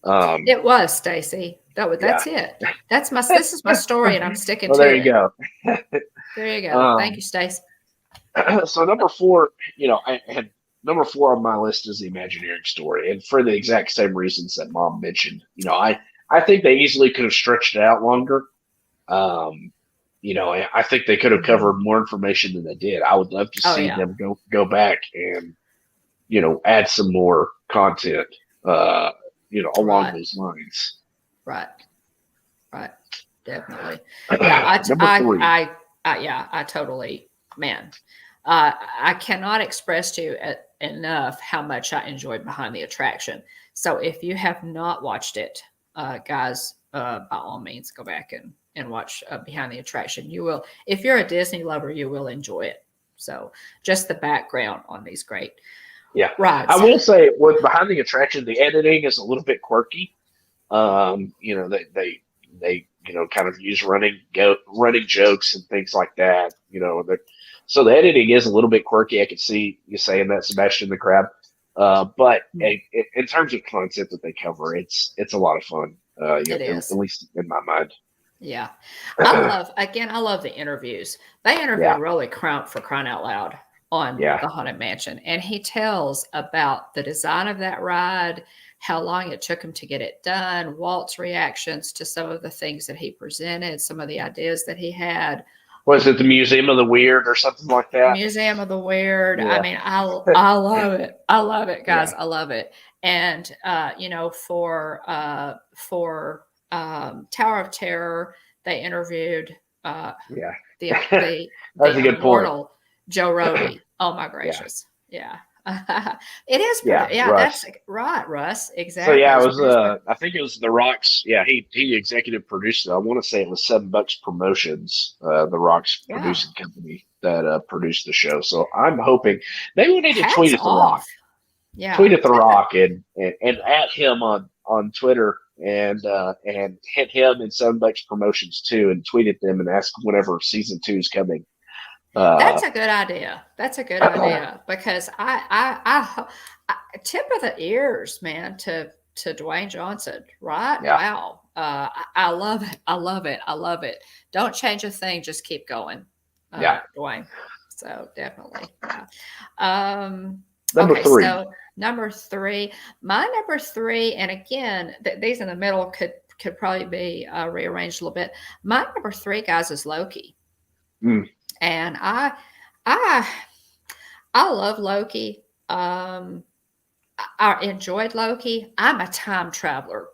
It was, Stacy. That's it. This is my story, and I'm sticking to it. There you go. There you go. Thank you, Stacy. So number 4, I had number 4 on my list is the Imagineering story, and for the exact same reasons that Mom mentioned. I think they easily could have stretched it out longer. I think they could have covered more information than they did. I would love to see them go back and add some more content. Along those lines. Right. Definitely. Yeah. I totally, man. I cannot express to you enough how much I enjoyed Behind the Attraction. So if you have not watched it, guys, by all means, go back and watch Behind the Attraction. You will, if you're a Disney lover, you will enjoy it. So just the background on these great. Yeah. Rides. I will say with Behind the Attraction, the editing is a little bit quirky. They kind of use running jokes and things like that. So the editing is a little bit quirky. I could see you saying that, Sebastian the Crab. But in terms of content that they cover, it's a lot of fun. It is. At least in my mind. Yeah. I love the interviews. They interview Rolly Crump, for crying out loud, on the Haunted Mansion. And he tells about the design of that ride, how long it took him to get it done, Walt's reactions to some of the things that he presented, some of the ideas that he had. Was it the Museum of the Weird or something like that? Museum of the Weird. Yeah. I mean, I love it. I love it, guys. Yeah. I love it. And, for Tower of Terror, they interviewed the immortal Joe Rohde. Oh my gracious. Yeah. It is. Russ. That's right, Russ. Exactly. So it was, I think it was The Rock's. Yeah. He executive produced it. I want to say it was $7 Promotions, The Rock's producing company that produced the show. So I'm hoping maybe we need to tweet at The Rock. Yeah. Tweet at The Rock and at him on Twitter and hit him and $7 Promotions too, and tweet at them and ask whenever season 2 is coming. That's a good idea. Because I tip of the ears, man, to Dwayne Johnson, right? Yeah. Wow. I love it. Don't change a thing. Just keep going. Dwayne. So definitely. Yeah. Number 3. So number 3, my number 3, and again, these in the middle could probably be rearranged a little bit. My number 3, guys, is Loki. And I love Loki. I enjoyed Loki. I'm a time traveler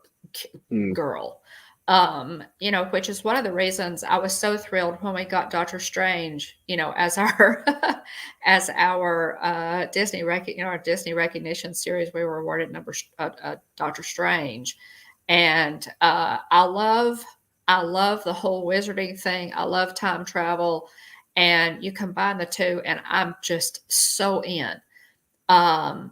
girl, which is one of the reasons I was so thrilled when we got Doctor Strange, as our Disney our Disney Recognition series. We were awarded Doctor Strange, and I love the whole wizarding thing. I love time travel. And you combine the two, and I'm just so in. I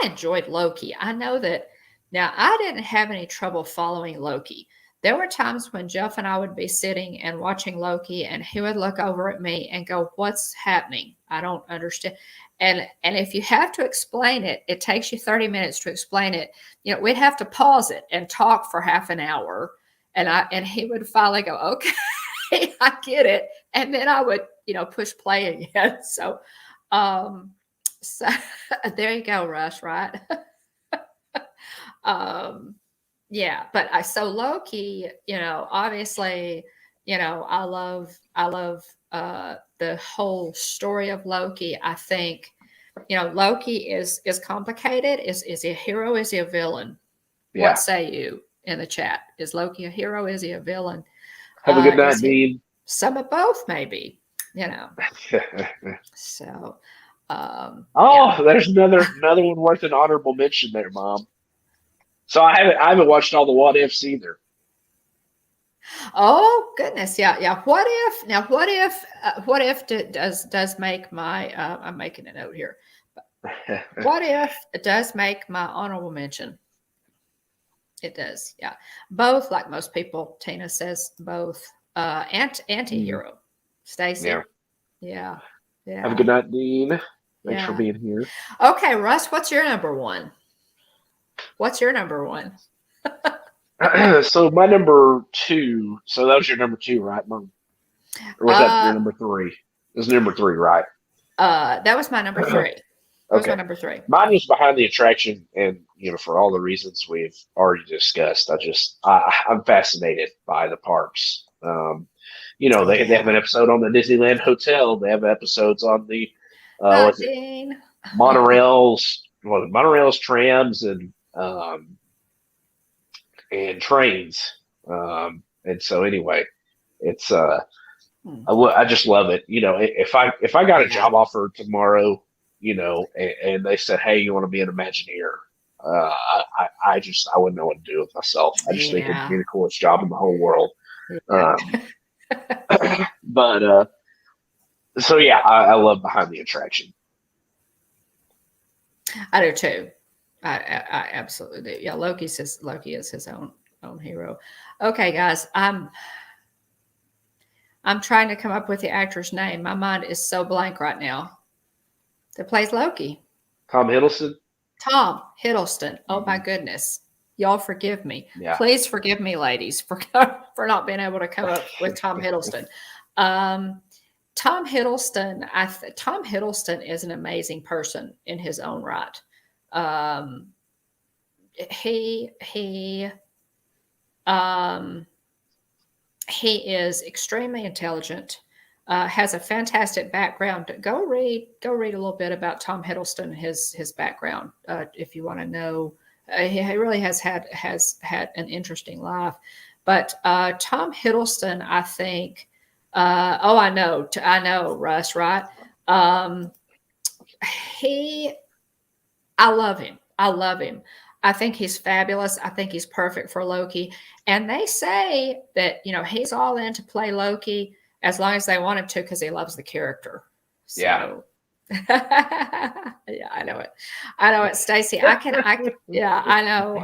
enjoyed Loki. I know that now I didn't have any trouble following Loki. There were times when Jeff and I would be sitting and watching Loki, and he would look over at me and go, "What's happening? I don't understand." And if you have to explain it, it takes you 30 minutes to explain it. We'd have to pause it and talk for half an hour, and he would finally go, "Okay." I get it. And then I would, push play again. So there you go, Russ, right? So Loki, obviously, I love the whole story of Loki. I think, Loki is complicated. Is he a hero? Is he a villain? Yeah. What say you in the chat? Is Loki a hero? Is he a villain? Have a good night, Dean. Some of both, maybe, So. There's another one worth an honorable mention there, Mom. So I haven't watched all the What Ifs either. Oh goodness, yeah. What if does make my? I'm making a note here. What if it does make my honorable mention? It does, yeah. Both, like most people, Tina says, both anti-hero. Stacey? Yeah. Have a good night, Dean. Thanks for being here. Okay, Russ, what's your number 1? So my number 2, so that was your number 2, right, Mom? Or was that your number 3? It was number 3, right? That was my number 3. That was my number 3. Mine was Behind the Attraction, and for all the reasons we've already discussed, I'm fascinated by the parks. They have an episode on the Disneyland Hotel. They have episodes on the monorails, trams, and trains. And so anyway, it's I just love it. If I got a job offer tomorrow, and they said, "Hey, you want to be an Imagineer?" I wouldn't know what to do with myself. I just think it'd be the coolest job in the whole world. But so yeah, I love Behind the Attraction. I do too. I absolutely do. Yeah, Loki is his own hero. Okay, guys, I'm trying to come up with the actor's name. My mind is so blank right now. That plays Loki. Tom Hiddleston. Tom Hiddleston. Oh my goodness. Y'all forgive me. Yeah. Please forgive me, ladies, for not being able to come up with Tom Hiddleston. Tom Hiddleston is an amazing person in his own right. He is extremely intelligent. Has a fantastic background. Go read a little bit about Tom Hiddleston, his background, if you want to know. He really has had an interesting life. But Tom Hiddleston, I think. I know, Russ. Right? I love him. I think he's fabulous. I think he's perfect for Loki. And they say that he's all in to play Loki as long as they want him to, because he loves the character. So, yeah, I know it, Stacy. Yeah, I know.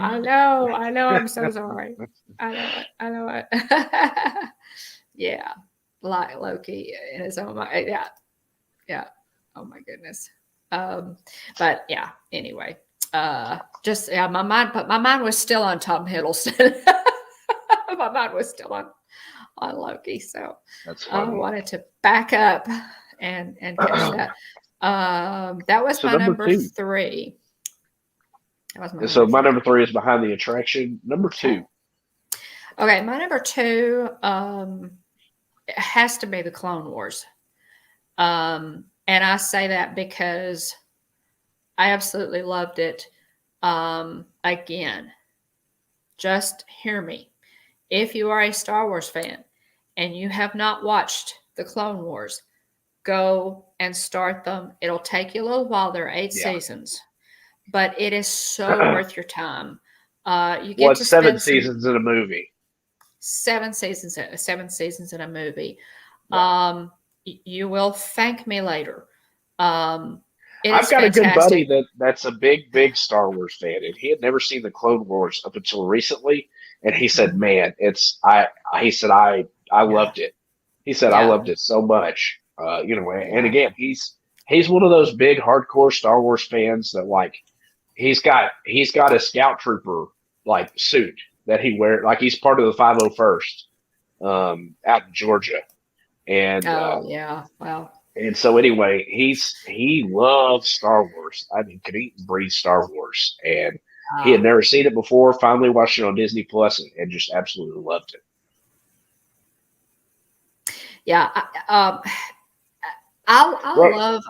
I'm so sorry. I know it. Yeah, like Loki in his own mind. Yeah. Oh my goodness. But yeah. Anyway, my mind was still on Tom Hiddleston. My mind was still on Loki, so I wanted to back up and catch that. That was my number 3. My number 3 is Behind the Attraction. Number 2. Okay, my number 2 it has to be the Clone Wars, and I say that because I absolutely loved it. Again, just hear me. If you are a Star Wars fan and you have not watched the Clone Wars, go and start them. It'll take you a little while. There are 8 seasons, but it is so worth your time. You get to 7 seasons in a movie. 7 seasons in a movie. Yeah. You will thank me later. I've got a good buddy that's a big Star Wars fan, and he had never seen the Clone Wars up until recently. And he said, "Man, I loved it." He said, "I loved it so much." And again, he's one of those big hardcore Star Wars fans that he's got a scout trooper suit that he wears, he's part of the 501st out in Georgia. And wow. And so anyway, he loves Star Wars. I mean, could eat and breathe Star Wars, and he had never seen it before. Finally watched it on Disney Plus and just absolutely loved it. Yeah, I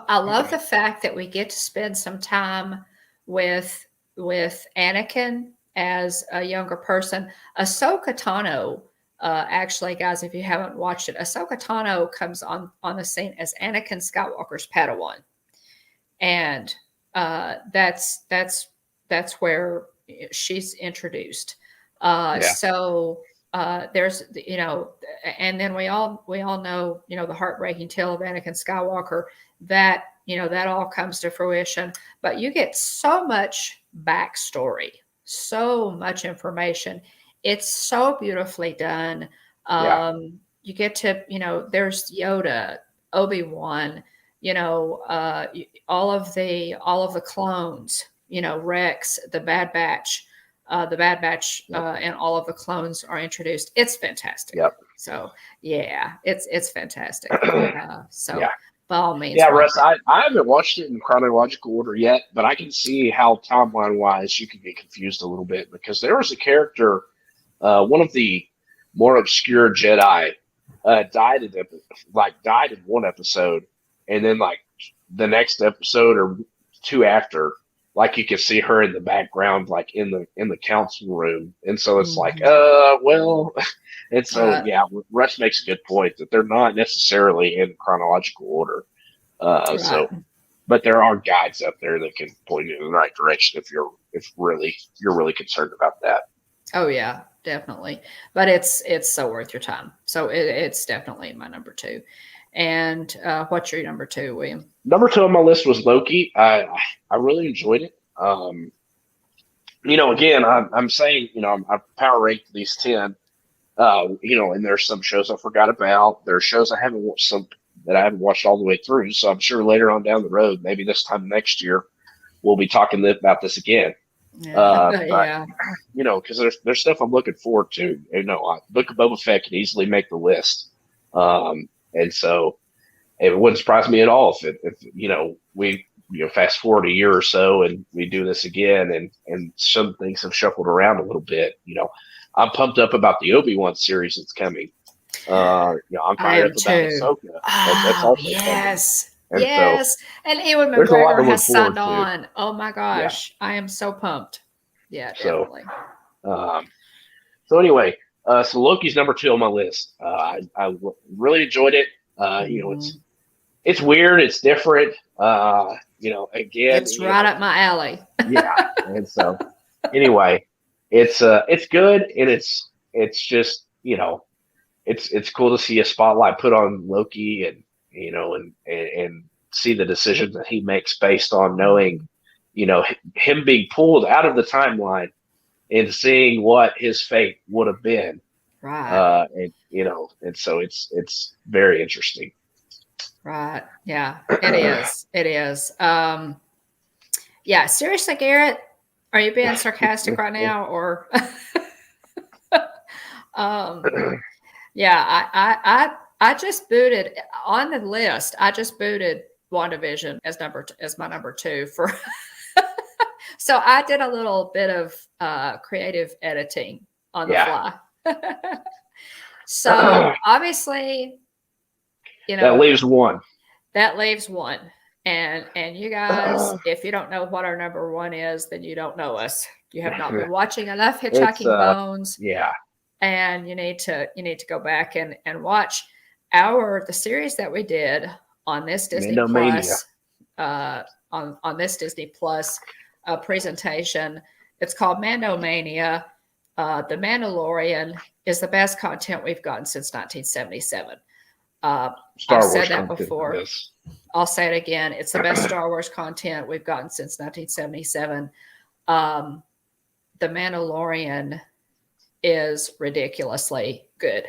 love the fact that we get to spend some time with Anakin as a younger person. Ahsoka Tano, actually, guys, if you haven't watched it, Ahsoka Tano comes on the scene as Anakin Skywalker's Padawan, and that's where she's introduced. So there's, and then we all know, the heartbreaking tale of Anakin Skywalker, that all comes to fruition, but you get so much backstory, so much information. It's so beautifully done. You get to, there's Yoda, Obi-Wan, all of the clones, Rex, the Bad Batch, and all of the clones are introduced. It's fantastic. Yep. So yeah, it's fantastic. by all means. Yeah, Russ, I haven't watched it in chronological order yet, but I can see how timeline-wise you could get confused a little bit because there was a character, one of the more obscure Jedi, died in one episode, and then like the next episode or two after, like you can see her in the background, like in the council room, and so it's like, well, and so yeah, Russ makes a good point that they're not necessarily in chronological order. So, but there are guides out there that can point you in the right direction if you're really concerned about that. Oh yeah, definitely. But it's so worth your time. So it's definitely my number 2. And what's your number 2, William? Number 2 on my list was Loki. I really enjoyed it. Again, I'm saying, I power ranked these 10. And there's some shows I forgot about. There are shows I haven't watched, some that I haven't watched all the way through. So I'm sure later on down the road, maybe this time next year, we'll be talking about this again. Yeah. Because there's stuff I'm looking forward to. Book of Boba Fett can easily make the list. And so it wouldn't surprise me at all if we fast forward a year or so and we do this again and some things have shuffled around a little bit. I'm pumped up about the Obi-Wan series that's coming. I'm fired up about Ahsoka. That's also yes. And yes. And Ewan McGregor has signed on. Oh my gosh. Yeah. I am so pumped. Yeah, definitely. So anyway, so Loki's number 2 on my list. I really enjoyed it. It's weird. It's different. Again, it's right up my alley. Yeah. And so anyway, it's good. And it's just, it's cool to see a spotlight put on Loki and see the decisions that he makes based on knowing, him being pulled out of the timeline and seeing what his fate would have been. Right. And so it's very interesting. Right. Yeah, it is. It is. Yeah, seriously, Garrett, are you being sarcastic right now or yeah, I just booted on the list. I just booted WandaVision as my number 2 for. So I did a little bit of creative editing on the fly. So obviously, that leaves one. That leaves one, and you guys, if you don't know what our number 1 is, then you don't know us. You have not been watching enough Hitchhiking Bones. Yeah. And you need to go back and watch the series that we did on this Disney Plus on this Disney Plus presentation. It's called Mandomania. The Mandalorian is the best content we've gotten since 1977. I've said that before. Yes. I'll say it again. It's the best Star Wars content we've gotten since 1977. The Mandalorian is ridiculously good.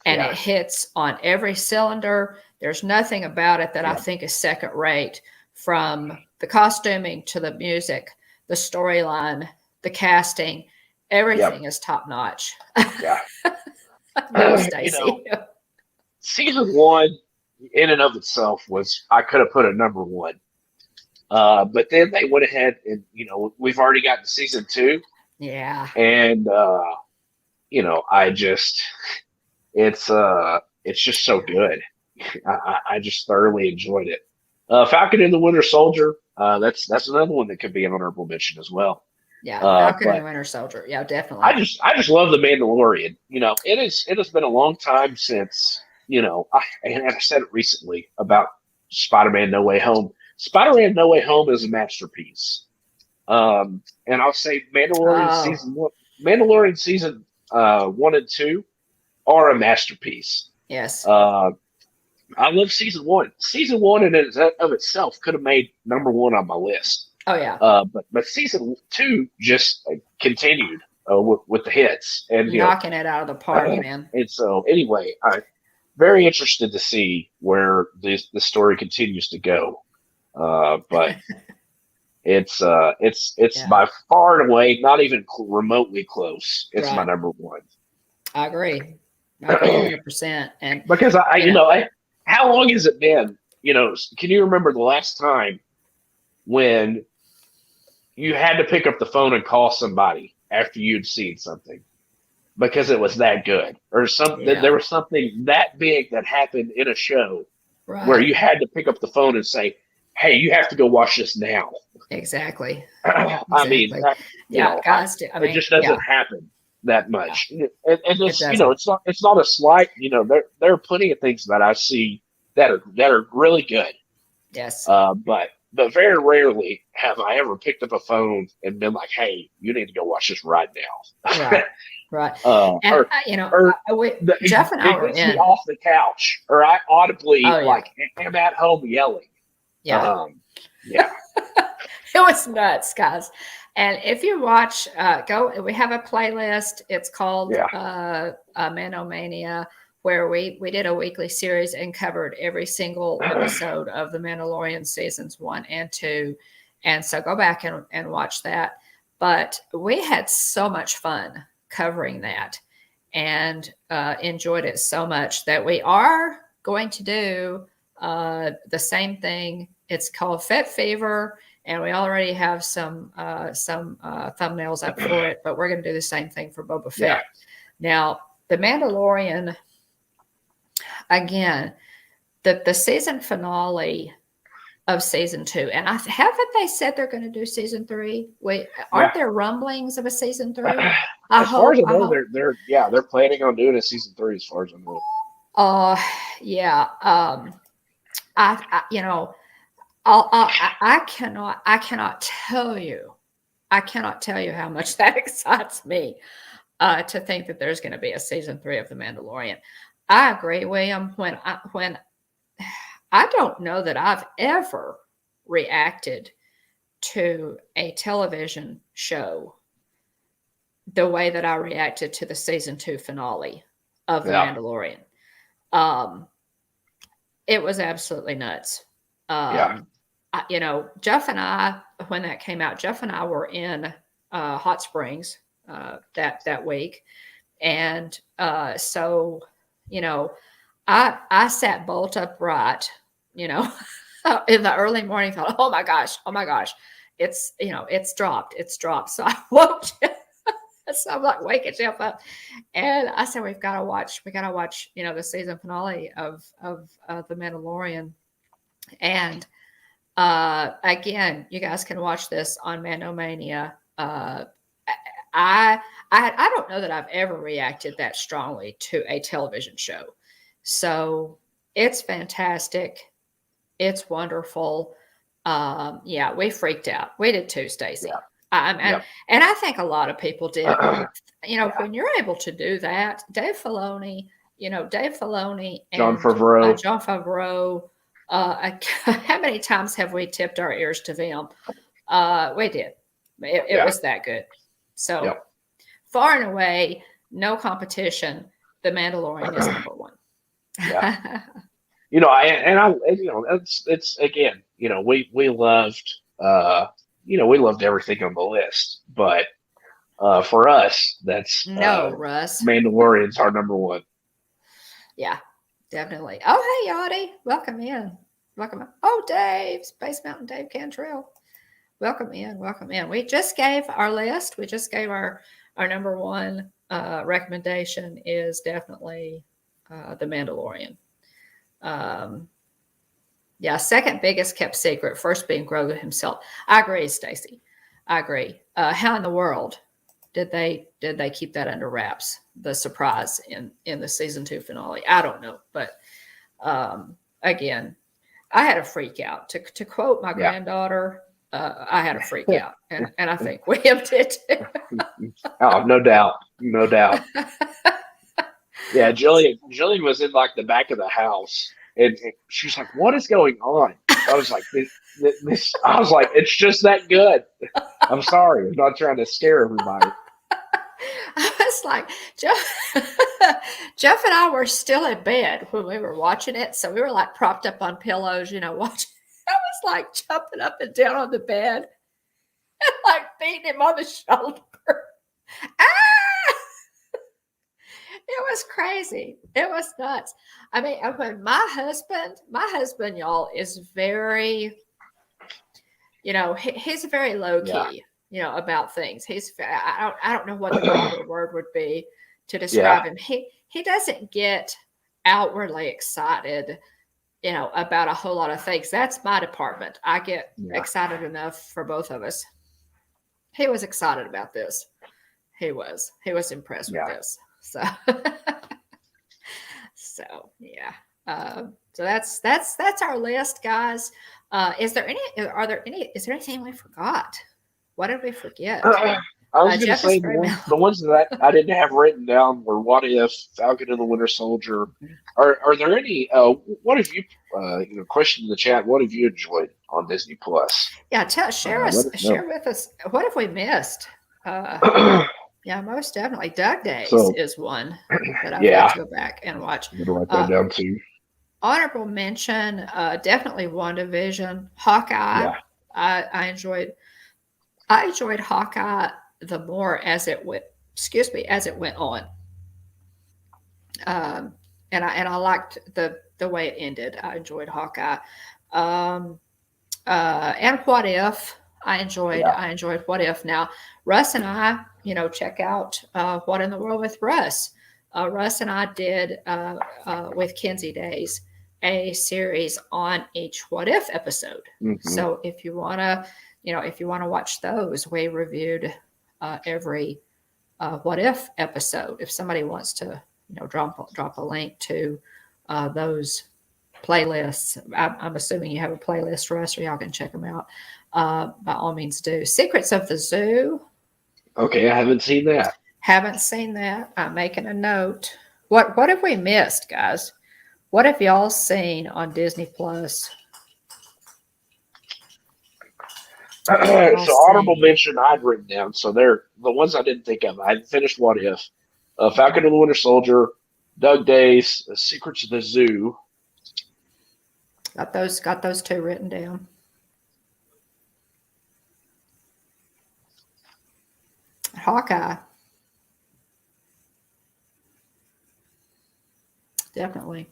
And it hits on every cylinder. There's nothing about it that I think is second rate, from the costuming to the music, the storyline, the casting. Everything is top notch. Yeah. No, Stacey. Season 1 in and of itself I could have put a number 1. But then they went ahead and, we've already gotten season 2. Yeah. And, it's just so good. I just thoroughly enjoyed it. Falcon and the Winter Soldier. That's another one that could be an honorable mention as well. Yeah. Falcon and the Winter Soldier. Yeah, definitely. I just love the Mandalorian. It has been a long time since, and I said it recently about Spider-Man No Way Home. Spider-Man No Way Home is a masterpiece. And I'll say Mandalorian season 1 and 2 are a masterpiece. Yes. I love season 1. Season 1 in and of itself could have made number 1 on my list. Oh yeah. But season 2 just continued with the hits and knocking it out of the park, man. And so anyway, I'm very interested to see where the story continues to go. But it's by far and away not even remotely close. It's my number 1. I agree 100%. And because how long has it been can you remember the last time when you had to pick up the phone and call somebody after you'd seen something because it was that good, or there was something that big that happened in a show where you had to pick up the phone and say, "Hey, you have to go watch this now." Exactly. I mean, guys. It just doesn't happen that much, and it's it it's not a slight. There are plenty of things that I see that are really good. Yes. But very rarely have I ever picked up a phone and been like, "Hey, you need to go watch this right now." Right. And Jeff and I were gets me off the couch, or I audibly am at home yelling. Yeah. Yeah. It was nuts, guys. And if you watch, we have a playlist. It's called Manomania, where we did a weekly series and covered every single episode of The Mandalorian seasons 1 and 2. And so go back and watch that. But we had so much fun covering that and enjoyed it so much that we are going to do the same thing. It's called Fett Fever, and we already have some thumbnails up for it, but we're going to do the same thing for Boba Fett. Yeah. Now, The Mandalorian, again, the season finale of season 2, and haven't they said they're going to do season 3? Wait, aren't there rumblings of a season 3? As far as I know, they're planning on doing a season 3. As far as I know. I cannot tell you how much that excites me to think that there's going to be a season 3 of The Mandalorian. I agree, William. When I don't know that I've ever reacted to a television show the way that I reacted to the season 2 finale of The Mandalorian. It was absolutely nuts. Jeff and I, when that came out, Jeff and I were in Hot Springs that week. And so, I sat bolt upright, in the early morning, thought, oh my gosh, it's dropped. So I woke so I'm like waking Jeff up, and I said, we gotta watch, the season finale of The Mandalorian. And again, you guys can watch this on Mandomania. I don't know that I've ever reacted that strongly to a television show. So it's fantastic. It's wonderful. We freaked out. We did too, Stacey. Yeah. And I think a lot of people did. When you're able to do that, Dave Filoni and Jon Favreau. How many times have we tipped our ears to them? We did. It was that good. So far and away, no competition. The Mandalorian is number 1. Yeah. It's again, we loved, we loved everything on the list, but for us, that's Russ. Mandalorian's our number 1. Yeah, definitely. Oh, hey, Yachty. Welcome in. Oh, Dave, Space Mountain Dave Cantrell. Welcome in. We just gave our list. We just gave our number 1 recommendation is definitely The Mandalorian. Second biggest kept secret, first being Grogu himself. I agree, Stacey. I agree. How in the world did they keep that under wraps? The surprise in the season 2 finale. I don't know, but again, I had a freak out. To quote my granddaughter, I had a freak out, and I think William did too. Oh, no doubt. Yeah, Jillian was in like the back of the house, and she's like, "What is going on?" I was like, "This." I was like, "It's just that good." I'm sorry, I'm not trying to scare everybody. I was like, Jeff and I were still in bed when we were watching it, so we were like propped up on pillows, watching. I was like jumping up and down on the bed and like beating him on the shoulder. Ah! It was crazy. It was nuts. I mean, when my husband, y'all, is very, he's very low key, about things. I don't know what the proper word would be to describe him. He doesn't get outwardly excited, about a whole lot of things. That's my department. I get excited enough for both of us. He was excited about this. He was impressed with this. So, yeah. So that's our list, guys. Is there anything we forgot? What did we forget? I was going to say the ones that I didn't have written down were What If, Falcon and the Winter Soldier. Are there any? What have you? Question in the chat. What have you enjoyed on Disney Plus? Yeah, share with us. What have we missed? Yeah, most definitely. Doug Days is one that I've got to go back and watch. I'm gonna write that down too. Honorable mention, definitely WandaVision. Hawkeye. Yeah. I enjoyed Hawkeye the more as it went on. And I liked the way it ended. I enjoyed Hawkeye. And What If. I enjoyed What If. Now, Russ and I, check out What in the World with Russ. Russ and I did with Kenzie Days a series on each What If episode. Mm-hmm. So if you want to watch those, we reviewed every What If episode. If somebody wants to, drop a link to those playlists, I'm assuming you have a playlist, Russ, or y'all can check them out. By all means do. Secrets of the Zoo. Okay, I haven't seen that. I'm making a note. What have we missed, guys? What have y'all seen on Disney Plus? So honorable mention I'd written down. So they're the ones I didn't think of. I finished What If, Falcon and the Winter Soldier, Doug Days, Secrets of the Zoo. Got those two written down. Hawkeye. Definitely.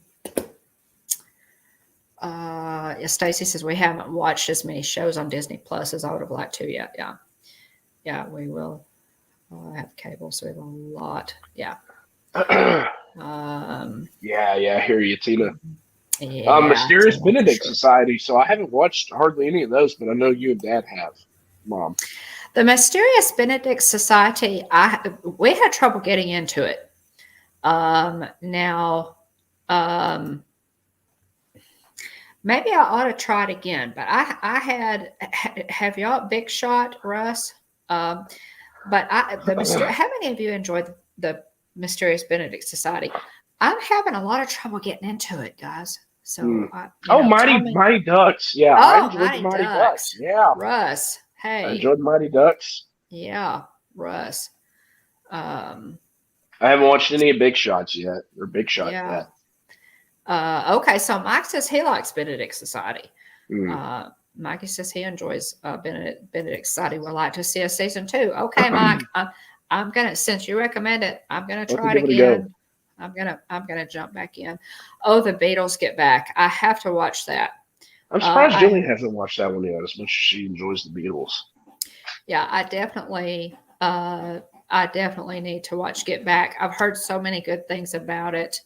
Stacy says we haven't watched as many shows on Disney Plus as I would have liked to yet. Yeah, we will. I have cable, so we have a lot. Yeah. Yeah, I hear you, Tina. Yeah, Mysterious Benedict Society. So I haven't watched hardly any of those, but I know you and Dad have, Mom. The Mysterious Benedict Society, we had trouble getting into it. Now, maybe I ought to try it again. But have y'all Big Shot, Russ? How many of you enjoyed the Mysterious Benedict Society? I'm having a lot of trouble getting into it, guys. So, Mighty Ducks. Yeah, I enjoyed the Mighty Ducks. Yeah, Russ. Hey, I enjoyed Mighty Ducks. Yeah, Russ. I haven't watched any of Big Shots yet, or Big Shot yet. Okay, so Mike says he likes Benedict Society. Mikey says he enjoys Benedict Society. Would like to see a season 2. Okay, Mike, I'm gonna, since you recommend it, I'm gonna try it again. I'm gonna jump back in. Oh, the Beatles Get Back. I have to watch that. I'm surprised Jillian hasn't watched that one yet, as much as she enjoys the Beatles. Yeah, I definitely need to watch Get Back. I've heard so many good things about it,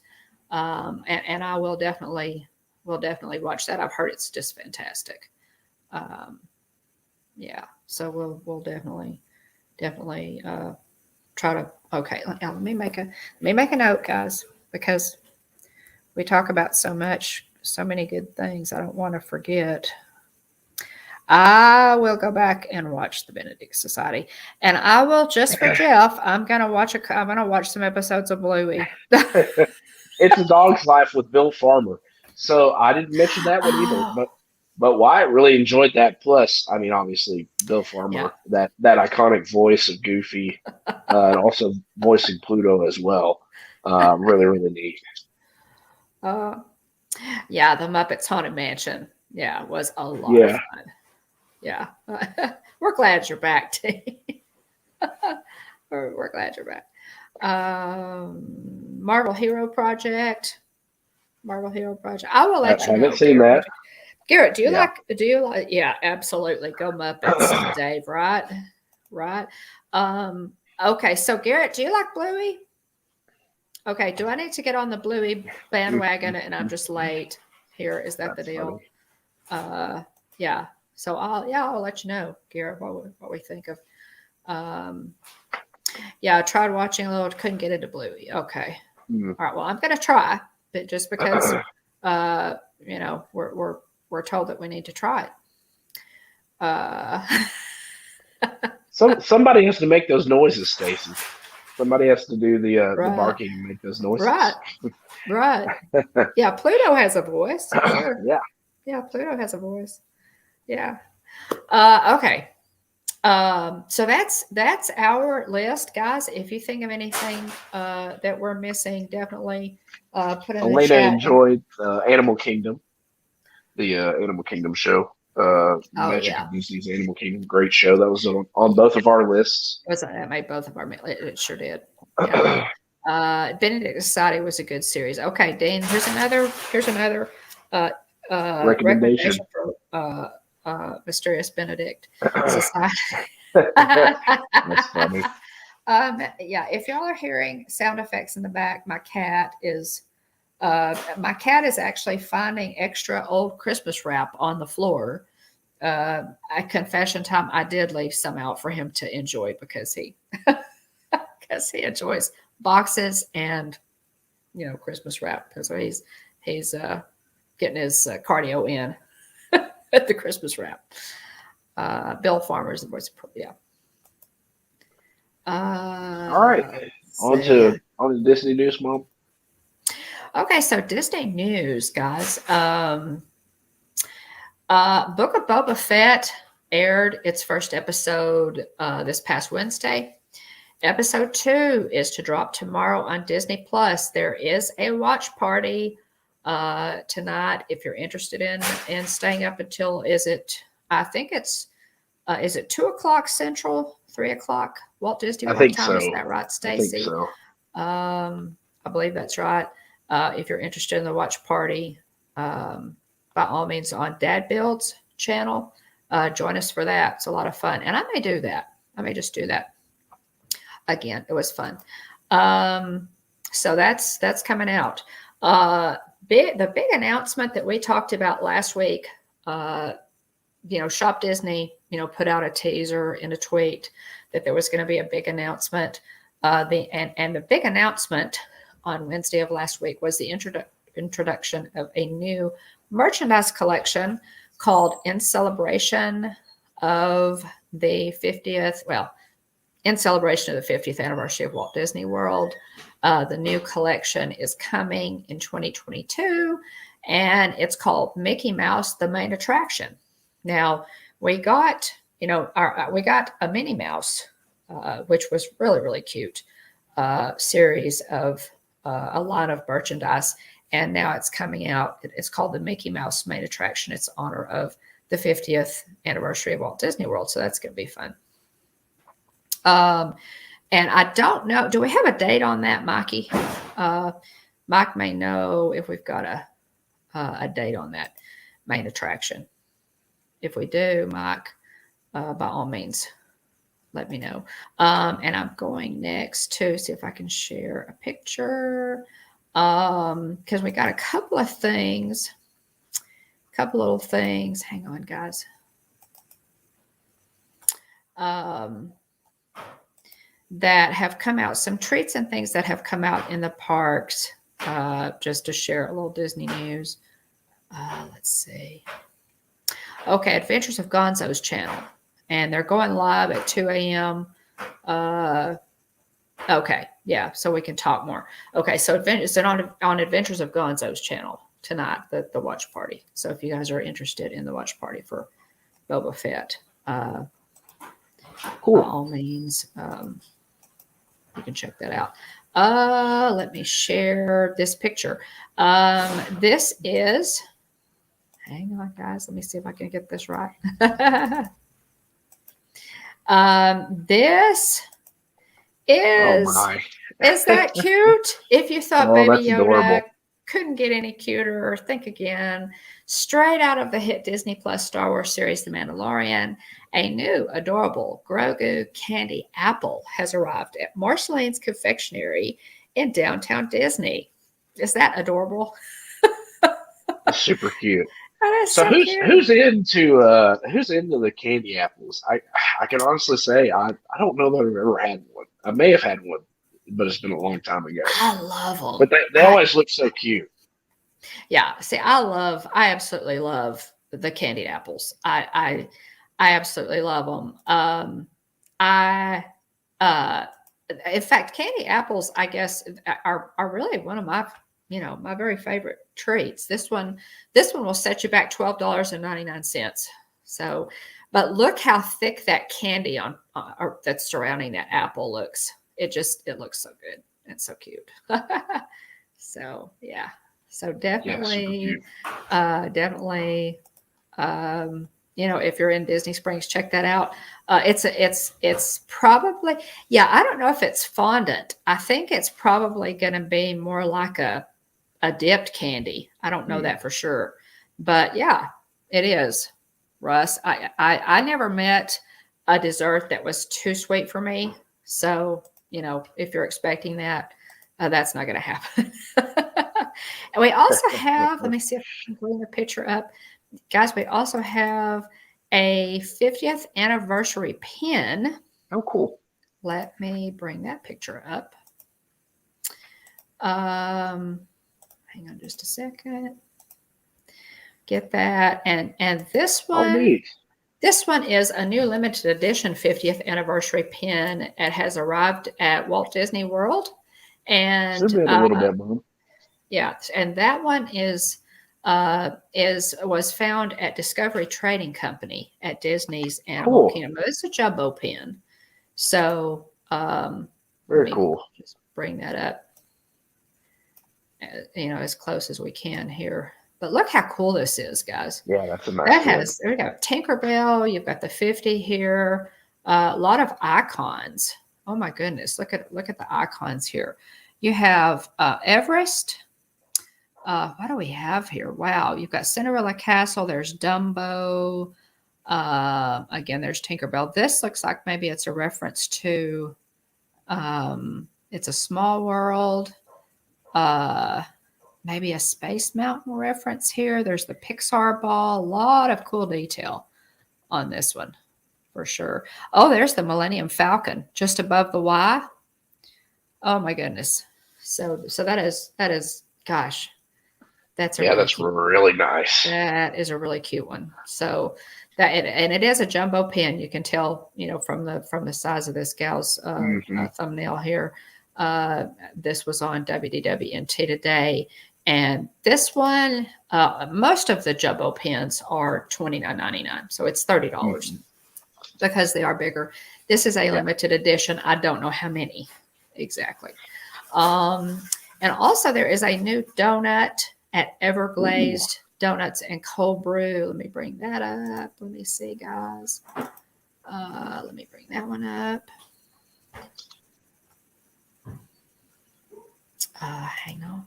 and I will definitely watch that. I've heard it's just fantastic. Yeah, so we'll definitely try to. Okay, let me make a note, guys, because we talk about so many good things. I don't want to forget. I will go back and watch the Benedict Society, and I will, just for Jeff, I'm gonna watch some episodes of Bluey. It's A Dog's Life with Bill Farmer. So I didn't mention that one either, but Wyatt really enjoyed that. Plus, I mean, obviously Bill Farmer, that iconic voice of Goofy, and also voicing Pluto as well. Really, really neat. Yeah, the Muppets Haunted Mansion. Yeah, it was a lot of fun. Yeah. We're glad you're back, T. We're glad you're back. Marvel Hero Project. I will let you know. Haven't seen that. Garrett, do you like? Yeah, absolutely. Go Muppets, Dave. Right. Okay, so Garrett, do you like Bluey? Okay, do I need to get on the Bluey bandwagon and I'm just late? Here, is that the deal? Yeah. So I'll let you know, Garrett, what we think of. Yeah, I tried watching a little, couldn't get into Bluey. Okay. All right. Well, I'm gonna try, but just because we're told that we need to try it. Somebody has to make those noises, Stacy. Somebody has to do the barking and make those noises. Right. Yeah, Pluto has a voice. Sure. Yeah, Pluto has a voice. Yeah. Okay. So that's our list, guys. If you think of anything that we're missing, definitely put in the chat. Elena enjoyed Animal Kingdom, the Animal Kingdom show. Magic of Disney's Animal Kingdom, great show. That was on both of our lists. That made both of our. It sure did. Yeah. Benedict Society was a good series. Okay, Dean. Here's another recommendation for Mysterious Benedict Society. That's funny. Yeah, if y'all are hearing sound effects in the back, my cat is actually finding extra old Christmas wrap on the floor. At confession time, I did leave some out for him to enjoy because he enjoys boxes and Christmas wrap. So he's getting his cardio in at the Christmas wrap. Bill Farmer's the voice. Yeah. All right. On to Disney news, Mom. Okay, so Disney news, guys. Book of Boba Fett aired its first episode this past Wednesday. Episode 2 is to drop tomorrow on Disney Plus. There is a watch party tonight if you're interested in staying up until is it 2:00 Central, 3:00 Walt Disney World time? So. Is that right, Stacy? I think so. I believe that's right. If you're interested in the watch party, by all means on Dad Build's channel, join us for that. It's a lot of fun, and I may do that. I may just do that again. It was fun. So that's coming out. The big announcement that we talked about last week. Shop Disney, put out a teaser in a tweet that there was going to be a big announcement. The big announcement on Wednesday of last week was the introduction of a new merchandise collection called In Celebration of the 50th anniversary of Walt Disney World. The new collection is coming in 2022, and it's called Mickey Mouse, the Main Attraction. Now, we got a Minnie Mouse, which was really, really cute, series of a line of merchandise. And now it's coming out. It's called the Mickey Mouse Main Attraction. It's in honor of the 50th anniversary of Walt Disney World. So that's going to be fun. And I don't know. Do we have a date on that, Mikey? Mike may know if we've got a date on that main attraction. If we do, Mike, by all means, let me know. And I'm going next to see if I can share a picture. Because we got a couple little things. Hang on, guys. That have come out, some treats and things that have come out in the parks, just to share a little Disney news. Let's see. Okay, Adventures of Gonzo's channel, and they're going live at 2 a.m. Okay, yeah, so we can talk more. Okay, so it's on Adventures of Gonzo's channel tonight, the watch party. So if you guys are interested in the watch party for Boba Fett, cool. By all means, you can check that out. Let me share this picture. This is, hang on, guys. Let me see if I can get this right. This Oh Is my. that cute? If you thought Oh, Baby that's Yoda adorable. couldn't get any cuter, think again. Straight out of the hit Disney Plus Star Wars series, The Mandalorian, a new adorable Grogu candy apple has arrived at Marceline's Confectionery in downtown Disney. Is that adorable? That's super cute. That is So so who's cute. into the candy apples? I can honestly say I don't know that I've ever had one. I may have had one, but it's been a long time ago. I love them. But they always look so cute. Yeah, see, I absolutely love the candied apples. I absolutely love them. I, uh, in fact, candy apples, I guess, are really one of my, my very favorite treats. This one will set you back $12.99. So, but look how thick that candy or that's surrounding that apple looks. It looks so good and so cute. So yeah. So Yeah, super definitely, cute. definitely, if you're in Disney Springs, check that out. It's probably, yeah, I don't know if it's fondant. I think it's probably going to be more like a dipped candy. I don't know that for sure, but yeah, it is. Russ, I never met a dessert that was too sweet for me. So, if you're expecting that, that's not going to happen. And we also have, let me see if I can bring the picture up. Guys, we also have a 50th anniversary pin. Oh, cool. Let me bring that picture up. Hang on just a second. Get that. And this one. Oh, neat. This one is a new limited edition 50th anniversary pin. It has arrived at Walt Disney World. And Zoom in a little bit, Mom. yeah, and that one was found at Discovery Trading Company at Disney's Animal Kingdom. It's a jumbo pin. So very cool. Just bring that up, as close as we can here. But look how cool this is, guys. Yeah, that's a nice. There we go. Tinkerbell. You've got the 50 here. A lot of icons. Oh my goodness! Look at the icons here. You have Everest. What do we have here? Wow, you've got Cinderella Castle. There's Dumbo. Again, there's Tinkerbell. This looks like maybe it's a reference to It's a Small World. Maybe a Space Mountain reference here. There's the Pixar ball. A lot of cool detail on this one for sure. Oh, there's the Millennium Falcon just above the Y. Oh my goodness. So that is gosh. That's really nice. That is a really cute one. So and it is a jumbo pin. You can tell, from the size of this gal's thumbnail here. This was on WDWNT today, and this one, most of the jumbo pins are $29.99, so it's $30 because they are bigger. This is a limited edition. I don't know how many exactly. And also there is a new donut at Everglazed Donuts and Cold Brew. Let me bring that up. Let me see, guys. Let me bring that one up. Hang on.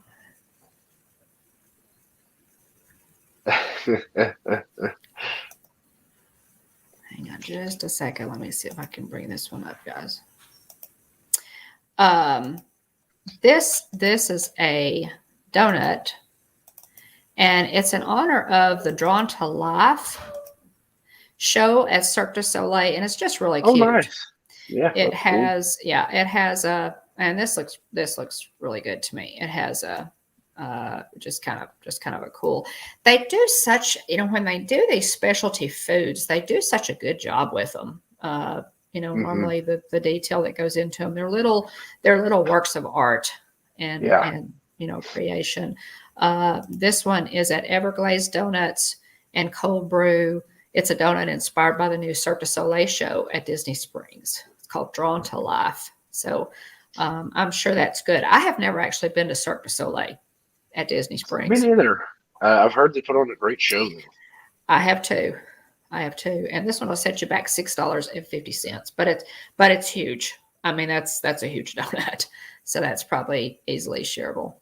Hang on just a second. Let me see if I can bring this one up, guys. This is a donut, and it's in honor of the Drawn to Life show at Cirque du Soleil, and it's just really cute. Oh, nice. Yeah. It has a, and this looks really good to me. It has a just kind of a cool. They do such, when they do these specialty foods, they do such a good job with them. Normally the detail that goes into them, they're little works of art and creation. This one is at Everglazed Donuts and Cold Brew. It's a donut inspired by the new Cirque du Soleil show at Disney Springs. It's called Drawn to Life. So I'm sure that's good. I have never actually been to Cirque du Soleil at Disney Springs. Me neither. I've heard they put on a great show there. I have too. And this one will set you back $6.50, but it's huge. I mean, that's a huge donut. So that's probably easily shareable.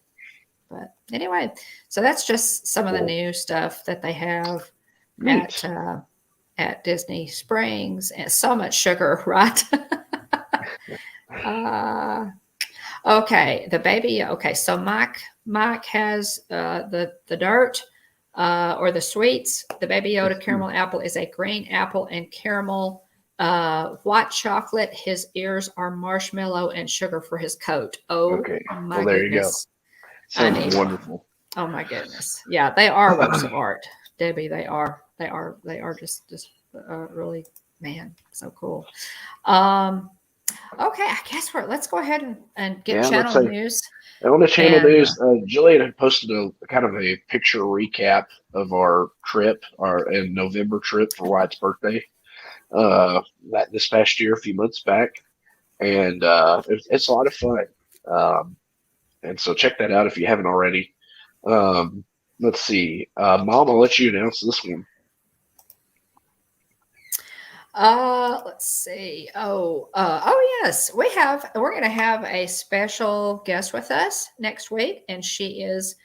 But anyway, so that's just some of the new stuff that they have at Disney Springs, and so much sugar, right? Okay, the baby. Okay, so Mike has the dirt or the sweets. The Baby Yoda caramel apple is a green apple and caramel, white chocolate. His ears are marshmallow and sugar for his coat. Oh, okay. my Well, there goodness. you go. Sounds wonderful. Oh my goodness. Yeah, they are works of art, Debbie. They are just really, man, so cool. Okay, I guess let's go ahead and get channel news. And on the channel news, Jillian had posted a kind of a picture recap of our trip, our November trip for Wyatt's birthday, this past year, a few months back, and it's a lot of fun. And so check that out if you haven't already. Let's see, Mom, I'll let you announce this one. Let's see. Oh yes, we're going to have a special guest with us next week, and she is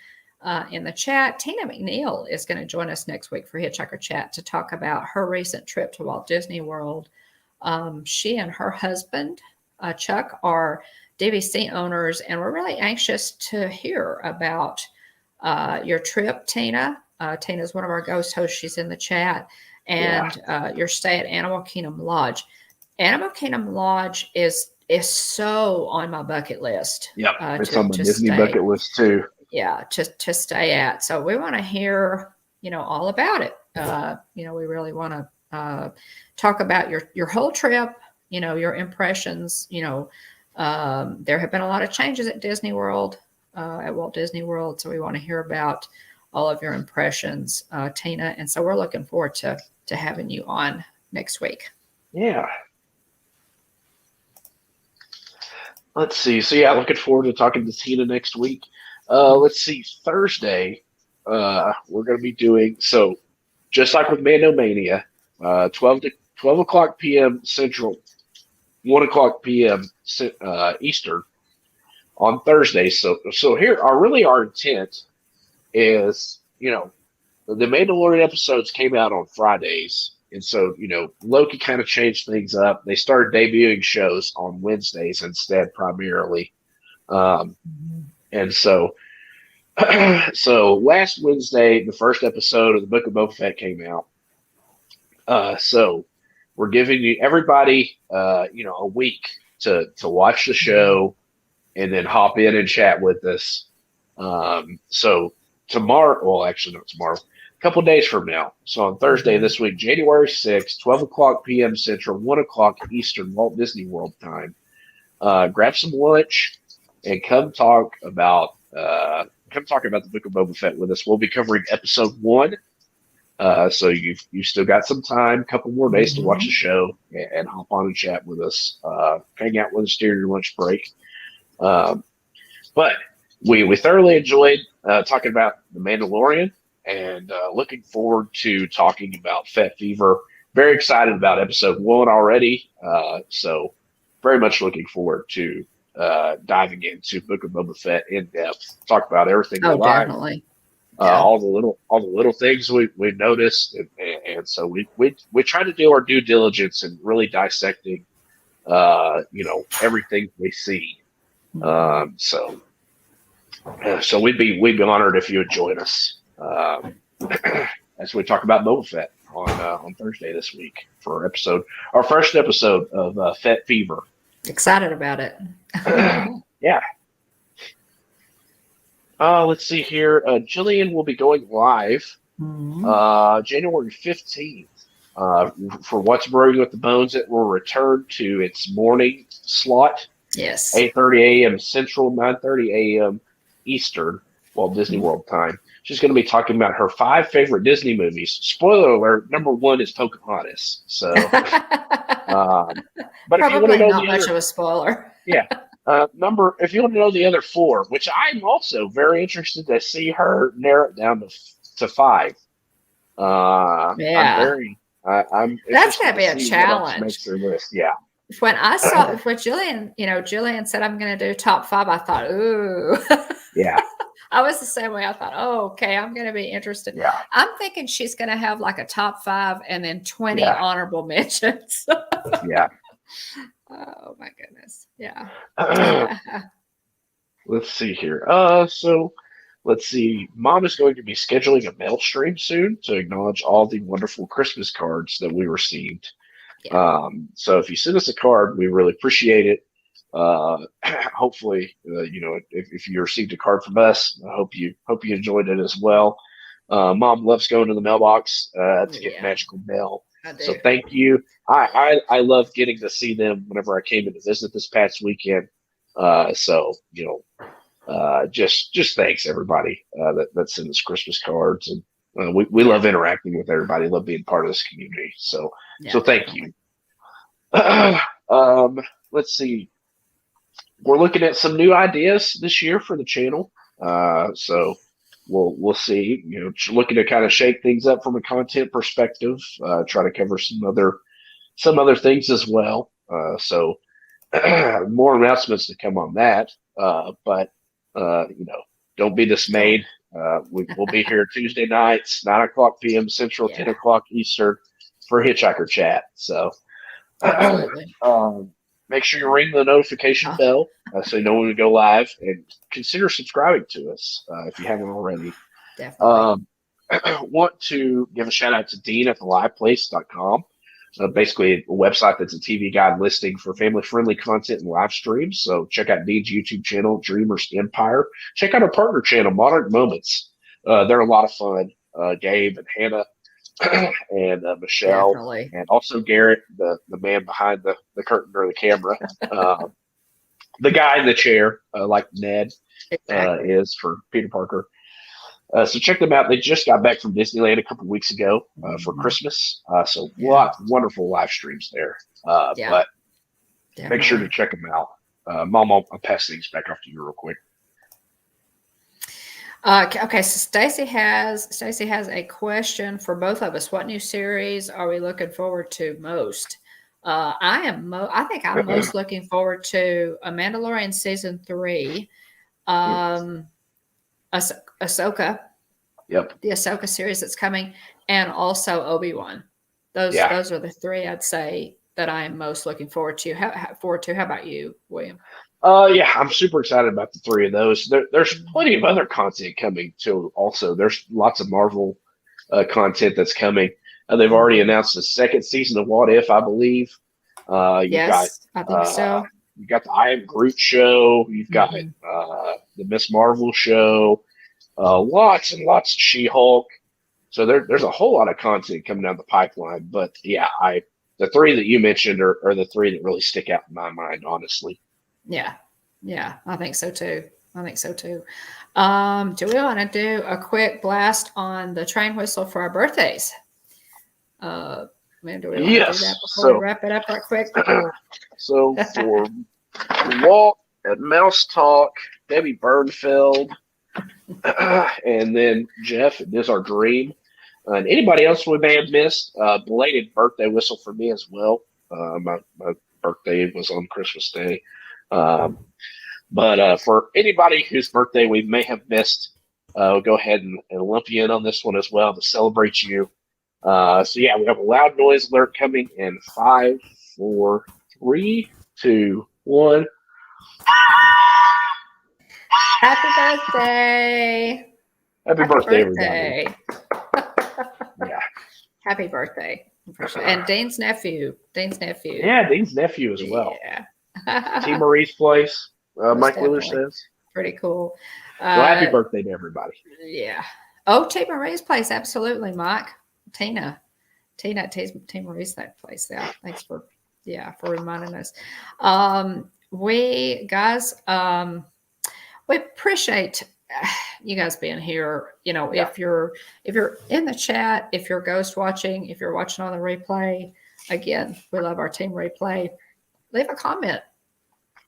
in the chat. Tina McNeil is going to join us next week for Hitchhiker Chat to talk about her recent trip to Walt Disney World. She and her husband, Chuck, are DVC owners, and we're really anxious to hear about your trip, Tina. Tina is one of our ghost hosts. She's in the chat. And your stay at Animal Kingdom Lodge. Animal Kingdom Lodge is so on my bucket list. Yep, it's on my Disney bucket list too. Yeah, to stay at. So we want to hear, all about it. We really want to talk about your whole trip. Your impressions. There have been a lot of changes at Disney World, at Walt Disney World. So we want to hear about all of your impressions, Tina. And so we're looking forward to having you on next week. Yeah. Let's see. So yeah, looking forward to talking to Tina next week. Let's see. Thursday, we're going to be doing, so just like with Mandomania, 12 o'clock p.m. Central, 1 o'clock p.m. Eastern on Thursday. So here, our intent is, the Mandalorian episodes came out on Fridays. And so, Loki kind of changed things up. They started debuting shows on Wednesdays instead, primarily. And so, so last Wednesday, the first episode of the Book of Boba Fett came out. So we're giving everybody, a week to watch the show and then hop in and chat with us. So tomorrow, well, actually not tomorrow, a couple days from now. So on Thursday this week, January 6th, 12 o'clock p.m. Central, 1 o'clock Eastern, Walt Disney World time. Grab some lunch and come talk about the Book of Boba Fett with us. We'll be covering episode 1. So you've still got some time, a couple more days to watch the show and hop on and chat with us, hang out with us during your lunch break. But we thoroughly enjoyed talking about The Mandalorian and looking forward to talking about Fett Fever. Very excited about episode 1 already. So very much looking forward to diving into Book of Boba Fett in depth, talk about everything. Oh, definitely. All the little things we noticed, and so we try to do our due diligence and really dissecting, everything we see. So we'd be honored if you would join us as we talk about Boba Fett on Thursday this week for our first episode of Fett Fever. Excited about it. Yeah. Let's see here. Jillian will be going live January 15th for What's Brewing with the Bones. It will return to its morning slot. Yes. 8:30 a.m. Central, 9:30 a.m. Eastern, Walt Disney World time. She's going to be talking about her 5 favorite Disney movies. Spoiler alert, number 1 is Pocahontas. So, but probably if you want to know not much of a spoiler. Yeah. If you want to know the other 4, which I'm also very interested to see her narrow it down to 5. Yeah. I'm that's going to be a challenge. Makes their list. Yeah. when I saw what Jillian said, I'm going to do top 5. I thought, ooh, Yeah. I was the same way. I thought, oh, okay, I'm going to be interested. Yeah. I'm thinking she's going to have like a top 5 and then 20 Yeah. honorable mentions. Yeah. Oh my goodness. Yeah. Let's see here. So let's see. Mom is going to be scheduling a mail stream soon to acknowledge all the wonderful Christmas cards that we received. Yeah. So if you send us a card, we really appreciate it. Hopefully, if you received a card from us, I hope you enjoyed it as well. Mom loves going to the mailbox to get magical mail. So thank you. I love getting to see them whenever I came in to visit this past weekend. So just thanks everybody that sent us Christmas cards, and we love interacting with everybody. Love being part of this community. So thank you. Let's see. We're looking at some new ideas this year for the channel. So we'll see. Looking to kind of shake things up from a content perspective. Try to cover some other things as well. So more announcements to come on that. But don't be dismayed. We'll be here Tuesday nights, 9:00 p.m. Central, 10 o'clock Eastern for Hitchhiker Chat. So make sure you ring the notification bell so you know when we go live, and consider subscribing to us if you haven't already. Definitely. Want to give a shout out to Dean at theliveplace.com. Basically a website that's a TV guide listing for family-friendly content and live streams. So check out Dean's YouTube channel, Dreamers Empire. Check out our partner channel, Modern Moments. They're a lot of fun. Gabe and Hannah and Michelle, Definitely. and also Garrett, the man behind the curtain or the camera. The guy in the chair, like Ned is for Peter Parker. So check them out. They just got back from Disneyland a couple weeks ago for Christmas. So wonderful live streams there. But make sure to check them out. Mom, I'll pass things back off to you real quick. Okay, so Stacy has a question for both of us. What new series are we looking forward to most? I think I'm most looking forward to a Mandalorian season 3. Ahsoka. Yep. The Ahsoka series that's coming, and also Obi-Wan. Those are the 3 I'd say that I am most looking forward to. How about you, William? I'm super excited about the 3 of those. There's plenty of other content coming too. Also, there's lots of Marvel content that's coming. They've already announced the 2nd season of What If, I believe. I think so. You got the I Am Groot show. You've got the Miss Marvel show. Lots and lots of She-Hulk. So there's a whole lot of content coming down the pipeline. But the 3 that you mentioned are the 3 that really stick out in my mind, honestly. Yeah, I think so too. Do we want to do a quick blast on the train whistle for our birthdays? Do we want to do that before we wrap it up right quick? So for Walt at Mouse Talk, Debbie Bernfeld, and then Jeff, it is our dream. And anybody else we may have missed, belated birthday whistle for me as well. My birthday was on Christmas Day. But for anybody whose birthday we may have missed, we'll go ahead and lump you in on this one as well to celebrate you. So we have a loud noise alert coming in 5, 4, 3, 2, 1. Happy birthday! Happy birthday, everybody! Happy birthday! And Dane's nephew. Yeah, Dane's nephew as well. Yeah. T. Marie's place. Mike Lewis says. Pretty cool. Well, happy birthday to everybody. Yeah. Oh, T. Marie's place. Absolutely, Mike. Tina, T. Marie's that place. Yeah. Thanks for reminding us. We appreciate you guys being here. If you're in the chat, if you're ghost watching, if you're watching on the replay, again, we love our team replay. Leave a comment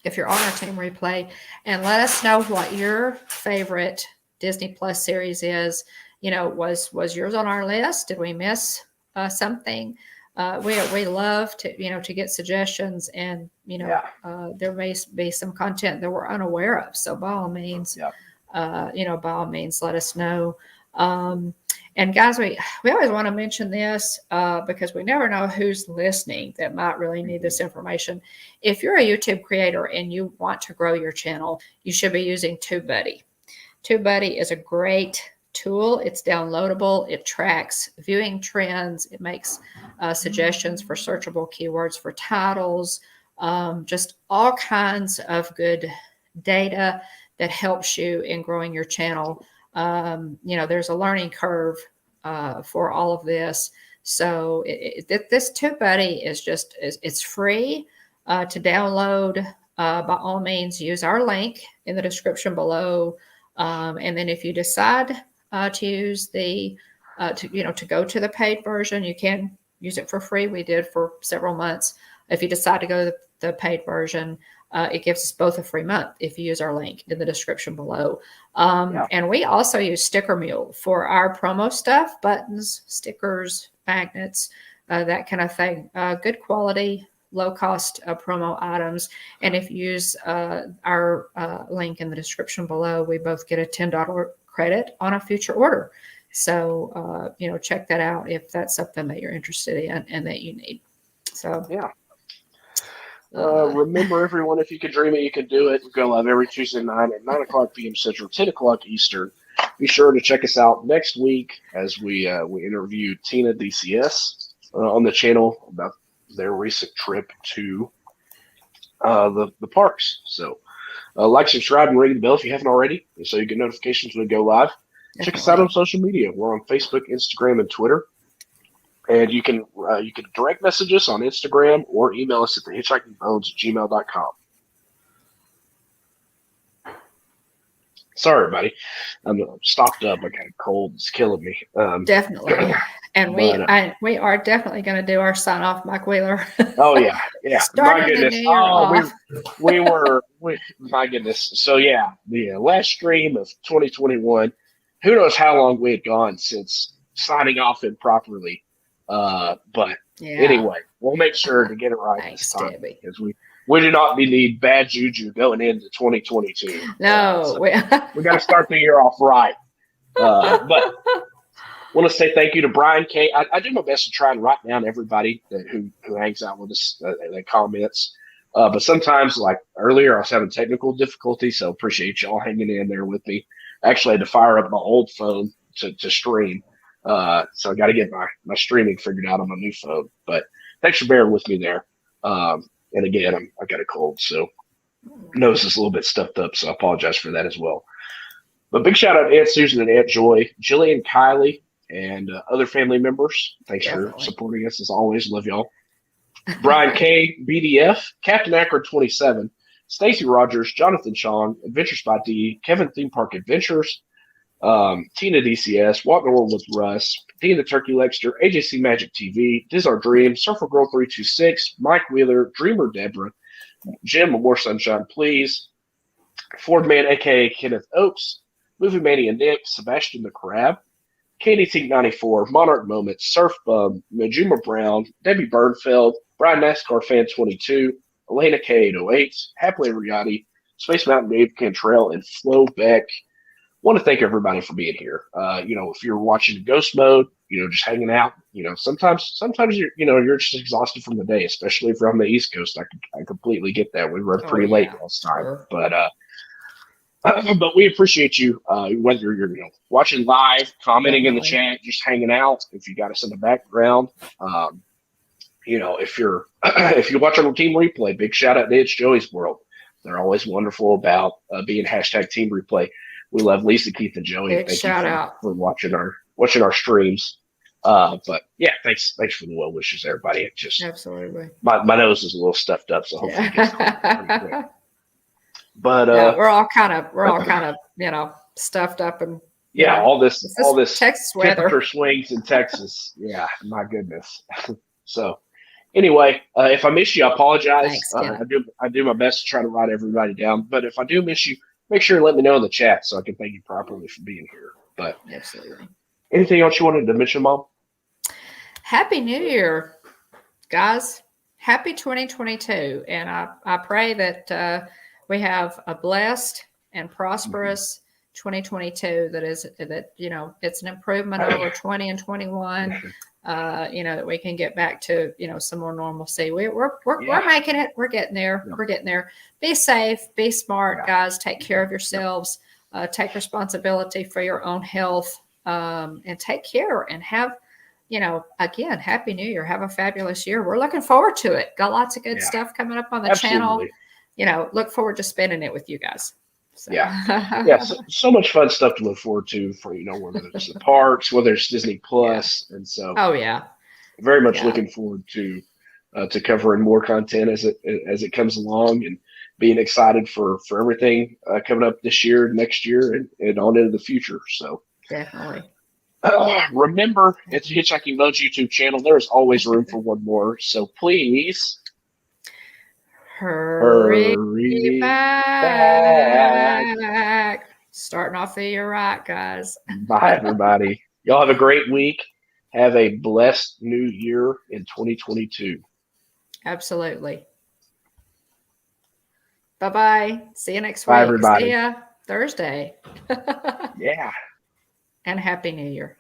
if you're on our team replay and let us know what your favorite Disney Plus series is. Was yours on our list? Did we miss something? we love to get suggestions, and there may be some content that we're unaware of. So by all means, let us know. And guys, we always want to mention this because we never know who's listening that might really need this information. If you're a YouTube creator and you want to grow your channel, you should be using TubeBuddy. TubeBuddy is a great tool. It's downloadable. It tracks viewing trends. It makes suggestions for searchable keywords for titles, just all kinds of good data that helps you in growing your channel. There's a learning curve for all of this. So this TubeBuddy it's free to download. By all means, use our link in the description below. And then if you decide to use to go to the paid version, you can use it for free. We did for several months. If you decide to go to the paid version, it gives us both a free month if you use our link in the description below. And we also use Stickermule for our promo stuff, buttons, stickers, magnets, that kind of thing. Good quality, low cost promo items. And if you use our link in the description below, we both get a $10 credit on a future order. So, check that out if that's something that you're interested in and that you need. So, yeah. Remember, everyone, if you can dream it, you can do it. We go live every Tuesday night at 9 o'clock p.m. Central, 10 o'clock Eastern. Be sure to check us out next week as we interview Tina DCS on the channel about their recent trip to the parks. So like, subscribe, and ring the bell if you haven't already, so you get notifications when we go live. Definitely. Check us out on social media. We're on Facebook, Instagram, and Twitter. And you can direct message us on Instagram or email us at thehitchhikingbones@gmail.com. Sorry, everybody. I'm stopped up. I got a cold. It's killing me. Definitely. And we are definitely going to do our sign off, Mike Wheeler. Oh yeah. My goodness. My goodness. So yeah, the last stream of 2021. Who knows how long we had gone since signing off improperly. But anyway, we'll make sure to get it right this time, because we do not need bad juju going into 2022. No, so we got to start the year off right. But want to say thank you to Brian K. I do my best to try and write down everybody who hangs out with us, that comments. But sometimes, like earlier, I was having technical difficulties, so appreciate y'all hanging in there with me. I actually had to fire up my old phone to stream. So I got to get my streaming figured out on my new phone. But thanks for bearing with me there. And again, I got a cold, so nose is a little bit stuffed up, so I apologize for that as well. But big shout out to Aunt Susan and Aunt Joy, Jillian, Kylie, and other family members. Thanks for supporting us as always. Love y'all. Brian K, BDF, Captain Akron 27, Stacy Rogers, Jonathan Chong, Adventures by D, Kevin Theme Park Adventures, Tina DCS, Walk the World with Russ, Dean the Turkey Legster, AJC Magic TV, Diz Our Dream, Surfer Girl 326, Mike Wheeler, Dreamer Deborah, Jim More Sunshine Please, Ford Man aka Kenneth Oakes, Movie Mania Nick, Sebastian the Crab, Katie T 94, Monarch Moments, Surf Bum, Majuma Brown, Debbie Burnfeld, Brian NASCAR Fan 22, Elena K808, Happily Riotti, Space Mountain Dave Cantrell, and Flo Beck. Want to thank everybody for being here. If you're watching Ghost Mode, just hanging out, sometimes you're just exhausted from the day, especially if you're on the East Coast. I completely get that. We run pretty late last time, sure. But we appreciate you, whether you're watching live, commenting in the chat, just hanging out. If you got us in the background, if you watch our team replay, big shout out to It's Joey's World. They're always wonderful about being #team replay. We love Lisa, Keith, and Joey. Big shout out for watching our streams. But yeah, thanks for the well wishes, everybody. It just absolutely. My nose is a little stuffed up, so hopefully it gets pretty quick. But we're all kind of stuffed up and all this Texas weather. Temperature swings in Texas. Yeah, my goodness. So anyway, if I miss you, I apologize. Thanks, I do my best to try to write everybody down. But if I do miss you, make sure to let me know in the chat so I can thank you properly for being here. But absolutely. Anything else you wanted to mention, Mom? Happy New Year. guys, happy 2022. And I pray that we have a blessed and prosperous 2022 that, you know, it's an improvement over 20 and 21. You know, that we can get back to, you know, some more normalcy. We're making it. We're getting there. We're getting there. Be safe, be smart, guys. Take care of yourselves. Take responsibility for your own health, and take care and have, you know, again, Happy New Year. Have a fabulous year. We're looking forward to it. Got lots of good stuff coming up on the channel. You know, look forward to spending it with you guys. So. So much fun stuff to look forward to for, you know, whether it's the parks, whether it's Disney Plus, and so very much looking forward to covering more content as it comes along, and being excited for everything coming up this year, next year, and on into the future. So definitely. Remember, at the Hitchhiking Bones YouTube channel, there is always room for one more. So please hurry back. Starting off the year right, guys. Bye, everybody. Y'all have a great week. Have a blessed new year in 2022. Absolutely. Bye-bye. See you next week. Bye, everybody. See ya Thursday. Yeah. And Happy New Year.